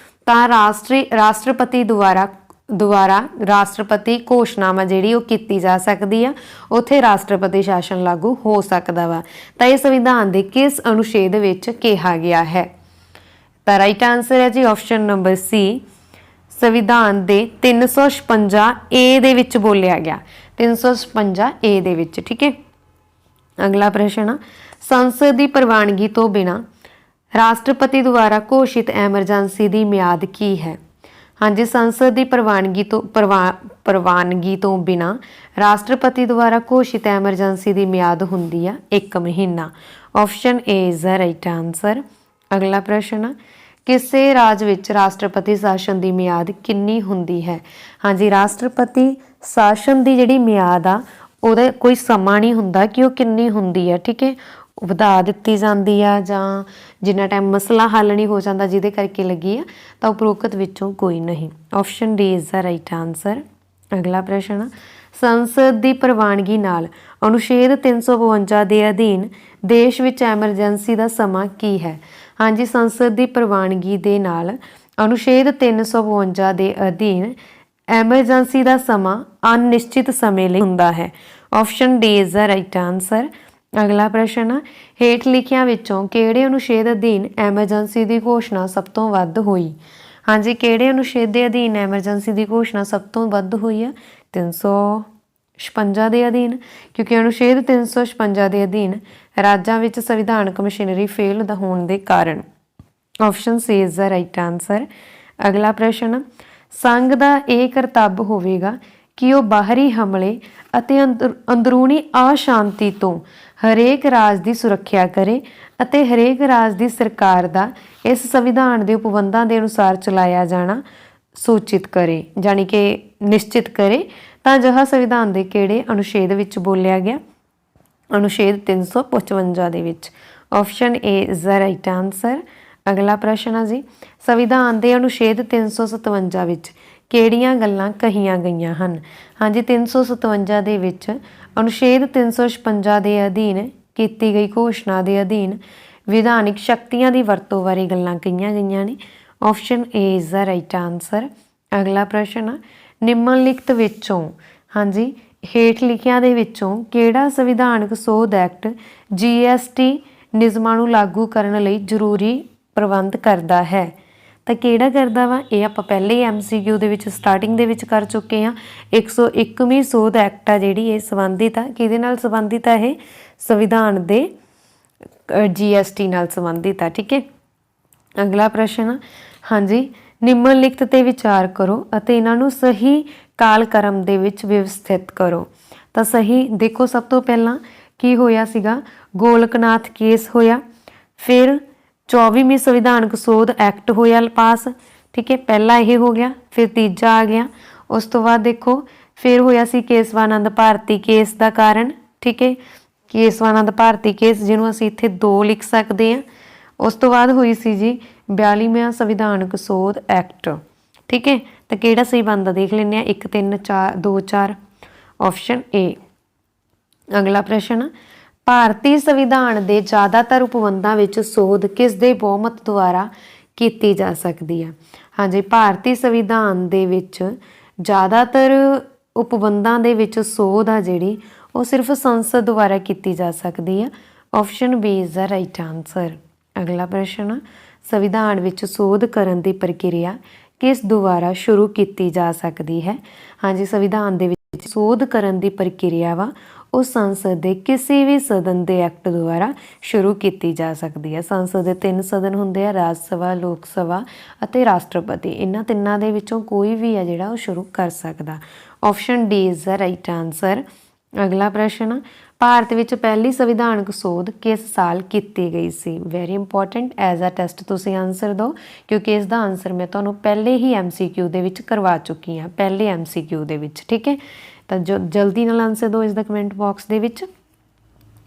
तां राष्ट्रपति द्वारा राष्ट्रपति घोषणावां जिहड़ी ओह कीती जा सकदी आ, उत्थे राष्ट्रपति शासन लागू हो सकदा वा। तां इह संविधान दे किस अनुच्छेद विच कहा गया है? तां राइट आंसर है जी ऑप्शन नंबर सी, संविधान दे 356 ए दे विच बोलिया गया, 356 ए दे विच। ठीक है। अगला प्रश्न, संसद की प्रवानगी तो बिना राष्ट्रपति द्वारा घोषित एमरजेंसी की म्याद की है? हाँ जी, संसद की प्रवानगी तो बिना राष्ट्रपति द्वारा घोषित एमरजेंसी की म्याद हुंदी है 1 महीना। Option A is the right answer. अगला प्रश्न, किसी राज विच राष्ट्रपति शासन की म्याद कितनी हुंदी है? हाँ जी, राष्ट्रपति शासन की जिहड़ी म्याद आ ਉਹਦਾ कोई समा नहीं हुंदा कि वो कितनी हुंदी है। ठीक है, ਵਧਾ ਦਿੱਤੀ ਜਾਂਦੀ ਆ ਜਾਂ ਜਿੰਨਾ ਟਾਈਮ ਮਸਲਾ ਹੱਲ ਨਹੀਂ ਹੋ ਜਾਂਦਾ ਜਿਹਦੇ ਕਰਕੇ ਲੱਗੀ ਆ ਤਾਂ ਉਪਰੋਕਤ ਵਿੱਚੋਂ ਕੋਈ ਨਹੀਂ। Option D is the right answer. ਅਗਲਾ ਪ੍ਰਸ਼ਨ, ਸੰਸਦ ਦੀ ਪ੍ਰਵਾਨਗੀ ਨਾਲ ਅਨੁਛੇਦ 352 ਦੇ ਅਧੀਨ ਦੇਸ਼ ਵਿੱਚ ਐਮਰਜੈਂਸੀ ਦਾ ਸਮਾਂ ਕੀ ਹੈ? ਹਾਂਜੀ, ਸੰਸਦ ਦੀ ਪ੍ਰਵਾਨਗੀ ਦੇ ਨਾਲ ਅਨੁਛੇਦ 352 ਦੇ ਅਧੀਨ ਐਮਰਜੈਂਸੀ ਦਾ ਸਮਾਂ ਅਨਿਸ਼ਚਿਤ ਸਮੇਂ ਲਈ ਹੁੰਦਾ ਹੈ। Option D is the right answer. अगला प्रश्न, हेठ लिखियां विचों किहड़े अनुच्छेद अधीन एमरजेंसी की घोषणा सब तो वध हुई? हाँ जी, किहड़े अनुच्छेद के अधीन एमरजेंसी की घोषणा सब तो वध हुई है? 356 के अधीन, क्योंकि अनुच्छेद 356 के अधीन राज्यां विच संविधानक मशीनरी फेल होने के कारण। Option C is the right answer. अगला प्रश्न, संघ का यह करतब होवेगा कि वह बाहरी हमले ਅਤੇ ਅੰਦਰੂਨੀ ਅਸ਼ਾਂਤੀ ਤੋਂ ਹਰੇਕ ਰਾਜ ਦੀ ਸੁਰੱਖਿਆ ਕਰੇ ਅਤੇ ਹਰੇਕ ਰਾਜ ਦੀ ਸਰਕਾਰ ਦਾ ਇਸ ਸੰਵਿਧਾਨ ਦੇ ਉਪਬੰਧਾਂ ਦੇ ਅਨੁਸਾਰ ਚਲਾਇਆ ਜਾਣਾ ਸੂਚਿਤ ਕਰੇ, ਜਾਣੀ ਕਿ ਨਿਸ਼ਚਿਤ ਕਰੇ। ਤਾਂ ਅਜਿਹਾ ਸੰਵਿਧਾਨ ਦੇ ਕਿਹੜੇ ਅਨੁਛੇਦ ਵਿੱਚ ਬੋਲਿਆ ਗਿਆ? ਅਨੁਛੇਦ 355 ਦੇ ਵਿੱਚ। Option A is the right answer. ਅਗਲਾ ਪ੍ਰਸ਼ਨ ਹੈ ਜੀ, ਸੰਵਿਧਾਨ ਦੇ ਅਨੁਛੇਦ 357 ਵਿੱਚ ਕਿਹੜੀਆਂ ਗੱਲਾਂ ਕਹੀਆਂ ਗਈਆਂ ਹਨ? ਹਾਂਜੀ, 357 ਦੇ ਵਿੱਚ ਅਨੁਛੇਦ 356 ਦੇ ਅਧੀਨ ਕੀਤੀ ਗਈ ਘੋਸ਼ਣਾ ਦੇ ਅਧੀਨ ਵਿਧਾਨਿਕ ਸ਼ਕਤੀਆਂ ਦੀ ਵਰਤੋਂ ਬਾਰੇ ਗੱਲਾਂ ਕਹੀਆਂ ਗਈਆਂ ਨੇ। Option A is the right answer. ਅਗਲਾ ਪ੍ਰਸ਼ਨ, ਨਿਮਨਲਿਖਤ ਵਿੱਚੋਂ ਹਾਂਜੀ ਹੇਠ ਲਿਖਿਆਂ ਦੇ ਵਿੱਚੋਂ ਕਿਹੜਾ ਸੰਵਿਧਾਨਕ ਸੋਧ ਐਕਟ GST ਨਿਯਮਾਂ ਨੂੰ ਲਾਗੂ ਕਰਨ ਲਈ ਜ਼ਰੂਰੀ ਪ੍ਰਬੰਧ ਕਰਦਾ ਹੈ? ਤਾਂ ਕਿਹੜਾ ਕਰਦਾ ਵਾ? ਇਹ ਆਪਾਂ ਪਹਿਲੇ ਹੀ MCQ ਦੇ ਵਿੱਚ ਸਟਾਰਟਿੰਗ ਦੇ ਵਿੱਚ ਕਰ ਚੁੱਕੇ ਹਾਂ। 101ਵੀਂ ਸੋਧ ਐਕਟ ਆ ਜਿਹੜੀ ਇਹ ਸੰਬੰਧਿਤ ਆ, ਕਿਹਦੇ ਨਾਲ ਸੰਬੰਧਿਤ ਆ? ਇਹ ਸੰਵਿਧਾਨ ਦੇ GST ਨਾਲ ਸੰਬੰਧਿਤ ਆ। ਠੀਕ ਹੈ। ਅਗਲਾ ਪ੍ਰਸ਼ਨ, ਹਾਂਜੀ ਨਿਮਨਲਿਖਤ ਤੇ ਵਿਚਾਰ ਕਰੋ ਅਤੇ ਇਹਨਾਂ ਨੂੰ ਸਹੀ ਕਾਲਕ੍ਰਮ ਦੇ ਵਿੱਚ ਵਿਵਸਥਿਤ ਕਰੋ। ਤਾਂ ਸਹੀ ਦੇਖੋ, ਸਭ ਤੋਂ ਪਹਿਲਾਂ ਕੀ ਹੋਇਆ ਸੀਗਾ? ਗੋਲਕਨਾਥ ਕੇਸ ਹੋਇਆ, ਫਿਰ 24ਵੀਂ ਸੰਵਿਧਾਨਕ ਸੋਧ ਐਕਟ ਹੋਇਆ ਪਾਸ। ਠੀਕ ਹੈ, ਪਹਿਲਾ ਇਹ ਹੋ ਗਿਆ, ਫਿਰ ਤੀਜਾ ਆ ਗਿਆ। ਉਸ ਤੋਂ ਬਾਅਦ ਦੇਖੋ ਫਿਰ ਹੋਇਆ ਸੀ ਕੇਸਵਾਨੰਦ ਭਾਰਤੀ ਕੇਸ ਦਾ ਕਾਰਨ। ਠੀਕ ਹੈ, ਕੇਸਵਾਨੰਦ ਭਾਰਤੀ ਕੇਸ ਜਿਹਨੂੰ ਅਸੀਂ ਇੱਥੇ 2 ਲਿਖ ਸਕਦੇ ਹਾਂ। ਉਸ ਤੋਂ ਬਾਅਦ ਹੋਈ ਸੀ ਜੀ 42ਵਾਂ ਸੰਵਿਧਾਨਕ ਸੋਧ ਐਕਟ। ਠੀਕ ਹੈ, ਤਾਂ ਕਿਹੜਾ ਸਹੀ ਬਣਦਾ ਦੇਖ ਲੈਂਦੇ ਹਾਂ। 1 3 4 2 4। Option A. ਅਗਲਾ ਪ੍ਰਸ਼ਨ, ਭਾਰਤੀ ਸੰਵਿਧਾਨ ਦੇ ਜ਼ਿਆਦਾਤਰ ਉਪਬੰਧਾਂ ਵਿੱਚ ਸੋਧ ਕਿਸ ਦੇ ਬਹੁਮਤ ਦੁਆਰਾ ਕੀਤੀ ਜਾ ਸਕਦੀ ਹੈ? ਹਾਂਜੀ, ਭਾਰਤੀ ਸੰਵਿਧਾਨ ਦੇ ਵਿੱਚ ਜ਼ਿਆਦਾਤਰ ਉਪਬੰਧਾਂ ਦੇ ਵਿੱਚ ਸੋਧ ਆ ਜਿਹੜੀ ਉਹ ਸਿਰਫ ਸੰਸਦ ਦੁਆਰਾ ਕੀਤੀ ਜਾ ਸਕਦੀ ਹੈ। Option B is the right answer. ਅਗਲਾ ਪ੍ਰਸ਼ਨ, ਸੰਵਿਧਾਨ ਵਿੱਚ ਸੋਧ ਕਰਨ ਦੀ ਪ੍ਰਕਿਰਿਆ ਕਿਸ ਦੁਆਰਾ ਸ਼ੁਰੂ ਕੀਤੀ ਜਾ ਸਕਦੀ ਹੈ? ਹਾਂਜੀ, ਸੰਵਿਧਾਨ ਦੇ ਵਿੱਚ ਸੋਧ ਕਰਨ ਦੀ ਪ੍ਰਕਿਰਿਆ ਵਾ ਉਹ ਸੰਸਦ ਦੇ ਕਿਸੇ ਵੀ ਸਦਨ ਦੇ ਐਕਟ ਦੁਆਰਾ ਸ਼ੁਰੂ ਕੀਤੀ ਜਾ ਸਕਦੀ ਹੈ। ਸੰਸਦ ਦੇ 3 ਸਦਨ ਹੁੰਦੇ ਆ, ਰਾਜ ਸਭਾ, ਲੋਕ ਸਭਾ ਅਤੇ ਰਾਸ਼ਟਰਪਤੀ। ਇਹਨਾਂ ਤਿੰਨਾਂ ਦੇ ਵਿੱਚੋਂ ਕੋਈ ਵੀ ਆ ਜਿਹੜਾ ਉਹ ਸ਼ੁਰੂ ਕਰ ਸਕਦਾ। Option D is the right answer. ਅਗਲਾ ਪ੍ਰਸ਼ਨ, ਭਾਰਤ ਵਿੱਚ ਪਹਿਲੀ ਸੰਵਿਧਾਨਕ ਸੋਧ ਕਿਸ ਸਾਲ ਕੀਤੀ ਗਈ ਸੀ? Very important as a test ਤੁਸੀਂ ਆਨਸਰ ਦਿਓ, ਕਿਉਂਕਿ ਇਸ ਦਾ ਆਨਸਰ ਮੈਂ ਤੁਹਾਨੂੰ ਪਹਿਲੇ ਹੀ MCQ ਦੇ ਵਿੱਚ ਕਰਵਾ ਚੁੱਕੀ ਹਾਂ, ਪਹਿਲੇ MCQ ਦੇ ਵਿੱਚ। ਠੀਕ ਹੈ, ਤਾਂ ਜਲਦੀ ਨਾਲ ਆਨਸਰ ਦਿਓ ਇਸ ਦਾ ਕਮੈਂਟ ਬਾਕਸ ਦੇ ਵਿੱਚ।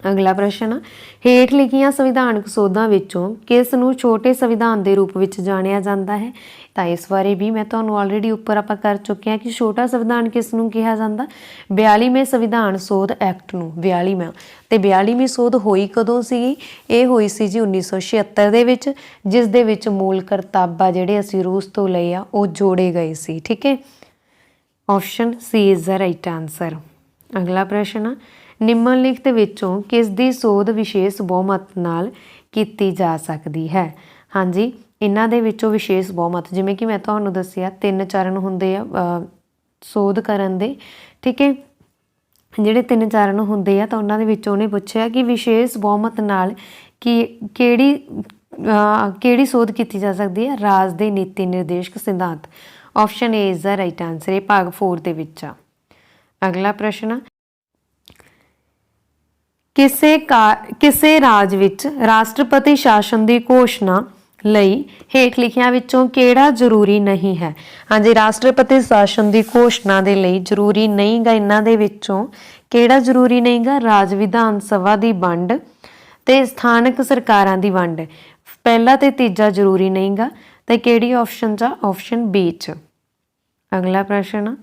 ਅਗਲਾ ਪ੍ਰਸ਼ਨ, ਹੇਠ ਲਿਖੀਆਂ ਸੰਵਿਧਾਨਕ ਸੋਧਾਂ ਵਿੱਚੋਂ ਕਿਸ ਨੂੰ ਛੋਟੇ ਸੰਵਿਧਾਨ ਦੇ ਰੂਪ ਵਿੱਚ ਜਾਣਿਆ ਜਾਂਦਾ ਹੈ? ਤਾਂ ਇਸ ਬਾਰੇ ਵੀ ਮੈਂ ਤੁਹਾਨੂੰ ਆਲਰੇਡੀ ਉੱਪਰ ਆਪਾਂ ਕਰ ਚੁੱਕੇ ਹਾਂ ਕਿ ਛੋਟਾ ਸੰਵਿਧਾਨ ਕਿਸ ਨੂੰ ਕਿਹਾ ਜਾਂਦਾ? 42ਵੇਂ ਸੰਵਿਧਾਨ ਸੋਧ ਐਕਟ ਨੂੰ। 42ਵਾਂ ਤੇ 42ਵੀਂ ਸੋਧ ਹੋਈ ਕਦੋਂ ਸੀਗੀ? ਇਹ ਹੋਈ ਸੀ ਜੀ 1976 ਦੇ ਵਿੱਚ, ਜਿਸ ਦੇ ਵਿੱਚ ਮੂਲ ਕਰਤੱਵ ਜਿਹੜੇ ਅਸੀਂ ਰੂਸ ਤੋਂ ਲਏ ਆ ਉਹ ਜੋੜੇ ਗਏ ਸੀ। ਠੀਕ ਹੈ, option C is the right answer. ਅਗਲਾ ਪ੍ਰਸ਼ਨ, ਨਿਮਨਲਿਖਤ ਵਿੱਚੋਂ ਕਿਸ ਦੀ ਸੋਧ ਵਿਸ਼ੇਸ਼ ਬਹੁਮਤ ਨਾਲ ਕੀਤੀ ਜਾ ਸਕਦੀ ਹੈ? ਹਾਂਜੀ, ਇਹਨਾਂ ਦੇ ਵਿੱਚੋਂ ਵਿਸ਼ੇਸ਼ ਬਹੁਮਤ, ਜਿਵੇਂ ਕਿ ਮੈਂ ਤੁਹਾਨੂੰ ਦੱਸਿਆ 3 ਚਰਨ ਹੁੰਦੇ ਆ ਸੋਧ ਕਰਨ ਦੇ। ਠੀਕ ਹੈ, ਜਿਹੜੇ 3 ਚਰਨ ਹੁੰਦੇ ਆ ਤਾਂ ਉਹਨਾਂ ਦੇ ਵਿੱਚੋਂ ਉਹਨੇ ਪੁੱਛਿਆ ਕਿ ਵਿਸ਼ੇਸ਼ ਬਹੁਮਤ ਨਾਲ ਕਿਹੜੀ ਸੋਧ ਕੀਤੀ ਜਾ ਸਕਦੀ ਹੈ? ਰਾਜ ਦੇ ਨੀਤੀ ਨਿਰਦੇਸ਼ਕ ਸਿਧਾਂਤ। Option A is the right answer. ਇਹ ਭਾਗ 4 ਦੇ ਵਿੱਚ ਆ। ਅਗਲਾ ਪ੍ਰਸ਼ਨ, ਕਿਸੇ ਰਾਜ ਵਿੱਚ ਰਾਸ਼ਟਰਪਤੀ ਸ਼ਾਸਨ ਦੀ ਘੋਸ਼ਣਾ ਲਈ ਹੇਠ ਲਿਖਿਆਂ ਵਿੱਚੋਂ ਕਿਹੜਾ ਜ਼ਰੂਰੀ ਨਹੀਂ ਹੈ? ਹਾਂਜੀ, ਰਾਸ਼ਟਰਪਤੀ ਸ਼ਾਸਨ ਦੀ ਘੋਸ਼ਣਾ ਦੇ ਲਈ ਜ਼ਰੂਰੀ ਨਹੀਂ ਗਾ, ਇਹਨਾਂ ਦੇ ਵਿੱਚੋਂ ਕਿਹੜਾ ਜ਼ਰੂਰੀ ਨਹੀਂ ਗਾ? ਰਾਜ ਵਿਧਾਨ ਸਭਾ ਦੀ ਵੰਡ ਤੇ ਸਥਾਨਕ ਸਰਕਾਰਾਂ ਦੀ ਵੰਡ। ਪਹਿਲਾ ਤੇ ਤੀਜਾ ਜ਼ਰੂਰੀ ਨਹੀਂ ਗਾ, ਤੇ ਕਿਹੜੀ ਆਪਸ਼ਨ 'ਚ? ਆਪਸ਼ਨ ਬੀ 'ਚ। ਅਗਲਾ ਪ੍ਰਸ਼ਨ,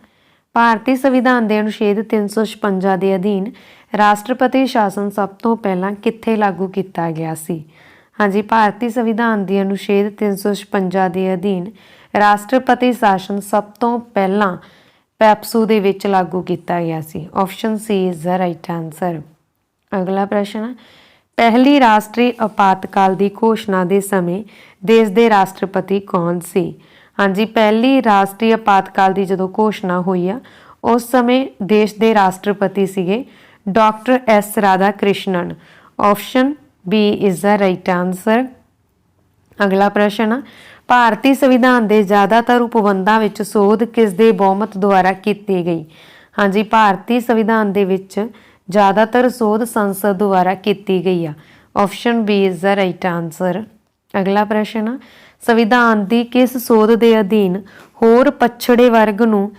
ਭਾਰਤੀ ਸੰਵਿਧਾਨ ਦੇ ਅਨੁਛੇਦ 356 ਦੇ ਅਧੀਨ ਰਾਸ਼ਟਰਪਤੀ ਸ਼ਾਸਨ ਸਭ ਤੋਂ ਪਹਿਲਾਂ ਕਿੱਥੇ ਲਾਗੂ ਕੀਤਾ ਗਿਆ ਸੀ? ਹਾਂਜੀ, ਭਾਰਤੀ ਸੰਵਿਧਾਨ ਦੀ ਅਨੁਛੇਦ 356 ਦੇ ਅਧੀਨ ਰਾਸ਼ਟਰਪਤੀ ਸ਼ਾਸਨ ਸਭ ਤੋਂ ਪਹਿਲਾਂ ਪੈਪਸੂ ਦੇ ਵਿੱਚ ਲਾਗੂ ਕੀਤਾ ਗਿਆ ਸੀ। Option C is the right answer. ਅਗਲਾ ਪ੍ਰਸ਼ਨ, ਪਹਿਲੀ ਰਾਸ਼ਟਰੀ ਆਪਾਤਕਾਲ ਦੀ ਘੋਸ਼ਣਾ ਦੇ ਸਮੇਂ ਦੇਸ਼ ਦੇ ਰਾਸ਼ਟਰਪਤੀ ਕੌਣ ਸੀ? ਹਾਂਜੀ, ਪਹਿਲੀ ਰਾਸ਼ਟਰੀ ਆਪਾਤਕਾਲ ਦੀ ਜਦੋਂ ਘੋਸ਼ਣਾ ਹੋਈ ਆ ਉਸ ਸਮੇਂ ਦੇਸ਼ ਦੇ ਰਾਸ਼ਟਰਪਤੀ ਸੀਗੇ doctor S Radha Krishnan. Option B is the right answer. ਅਗਲਾ ਪ੍ਰਸ਼ਨ, ਭਾਰਤੀ ਸੰਵਿਧਾਨ ਦੇ ਜ਼ਿਆਦਾਤਰ ਉਪਬੰਧਾਂ ਵਿੱਚ ਸੋਧ ਕਿਸ ਦੇ ਬਹੁਮਤ ਦੁਆਰਾ ਕੀਤੀ ਗਈ? ਹਾਂਜੀ, ਭਾਰਤੀ ਸੰਵਿਧਾਨ ਦੇ ਵਿੱਚ ਜ਼ਿਆਦਾਤਰ ਸੋਧ ਸੰਸਦ ਦੁਆਰਾ ਕੀਤੀ ਗਈ ਆ। Option B is the right answer. ਅਗਲਾ ਪ੍ਰਸ਼ਨ, ਸੰਵਿਧਾਨ ਦੀ ਕਿਸ ਸੋਧ ਦੇ ਅਧੀਨ ਹੋਰ ਪਛੜੇ ਵਰਗ ਨੂੰ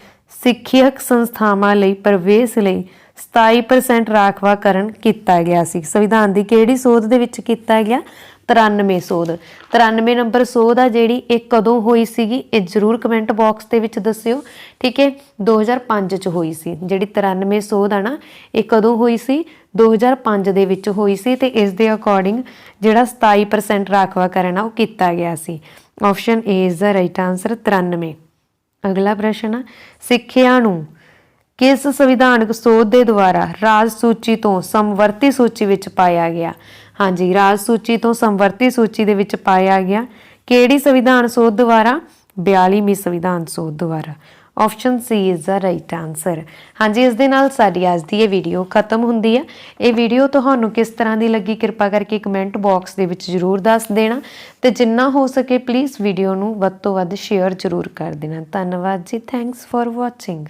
ਸਿੱਖਿਅਕ ਸੰਸਥਾਵਾਂ ਲਈ ਪ੍ਰਵੇਸ਼ ਲਈ 27% ਰਾਖਵਾਂਕਰਨ ਕੀਤਾ ਗਿਆ ਸੀ? ਸੰਵਿਧਾਨ ਦੀ ਕਿਹੜੀ ਸੋਧ ਦੇ ਵਿੱਚ ਕੀਤਾ ਗਿਆ? 93 ਸੋਧ। 93 ਨੰਬਰ ਸੋਧ ਆ ਜਿਹੜੀ, ਇਹ ਕਦੋਂ ਹੋਈ ਸੀਗੀ? ਇਹ ਜ਼ਰੂਰ ਕਮੈਂਟ ਬਾਕਸ ਦੇ ਵਿੱਚ ਦੱਸਿਓ। ਠੀਕ ਹੈ, 2005 ਚ ਹੋਈ ਸੀ ਜਿਹੜੀ 93 ਸੋਧ ਆ ਨਾ, ਇਹ ਕਦੋਂ ਹੋਈ ਸੀ? 2005 ਦੇ ਵਿੱਚ ਹੋਈ ਸੀ, ਤੇ ਇਸ ਦੇ ਅਕੋਰਡਿੰਗ ਜਿਹੜਾ 27% ਰਾਖਵਾਂਕਰਨ ਆ ਉਹ ਕੀਤਾ ਗਿਆ ਸੀ। Option A is the right answer, 93। ਅਗਲਾ ਪ੍ਰਸ਼ਨ, ਸਿੱਖਿਆ ਨੂੰ ਕਿਸ ਸੰਵਿਧਾਨਕ ਸੋਧ ਦੇ ਦੁਆਰਾ ਰਾਜ ਸੂਚੀ ਤੋਂ ਸਮਵਰਤੀ ਸੂਚੀ ਵਿੱਚ ਪਾਇਆ ਗਿਆ? ਹਾਂਜੀ, ਰਾਜ ਸੂਚੀ ਤੋਂ ਸਮਵਰਤੀ ਸੂਚੀ ਦੇ ਵਿੱਚ ਪਾਇਆ ਗਿਆ। ਕਿਹੜੀ ਸੰਵਿਧਾਨ ਸੋਧ ਦੁਆਰਾ? 42ਵੀਂ ਸੰਵਿਧਾਨ ਸੋਧ ਦੁਆਰਾ। Option C is the right answer. ਹਾਂਜੀ, ਇਸ ਦੇ ਨਾਲ ਸਾਡੀ ਅੱਜ ਦੀ ਇਹ ਵੀਡੀਓ ਖਤਮ ਹੁੰਦੀ ਹੈ। ਇਹ ਵੀਡੀਓ ਤੁਹਾਨੂੰ ਕਿਸ ਤਰ੍ਹਾਂ ਦੀ ਲੱਗੀ ਕਿਰਪਾ ਕਰਕੇ ਕਮੈਂਟ ਬਾਕਸ ਦੇ ਵਿੱਚ ਜ਼ਰੂਰ ਦੱਸ ਦੇਣਾ, ਤੇ ਜਿੰਨਾ ਹੋ ਸਕੇ ਪਲੀਜ਼ ਵੀਡੀਓ ਨੂੰ ਵੱਧ ਤੋਂ ਵੱਧ ਸ਼ੇਅਰ ਜ਼ਰੂਰ ਕਰ ਦੇਣਾ। ਧੰਨਵਾਦ ਜੀ, ਥੈਂਕਸ ਫॉर ਵਾਚਿੰਗ।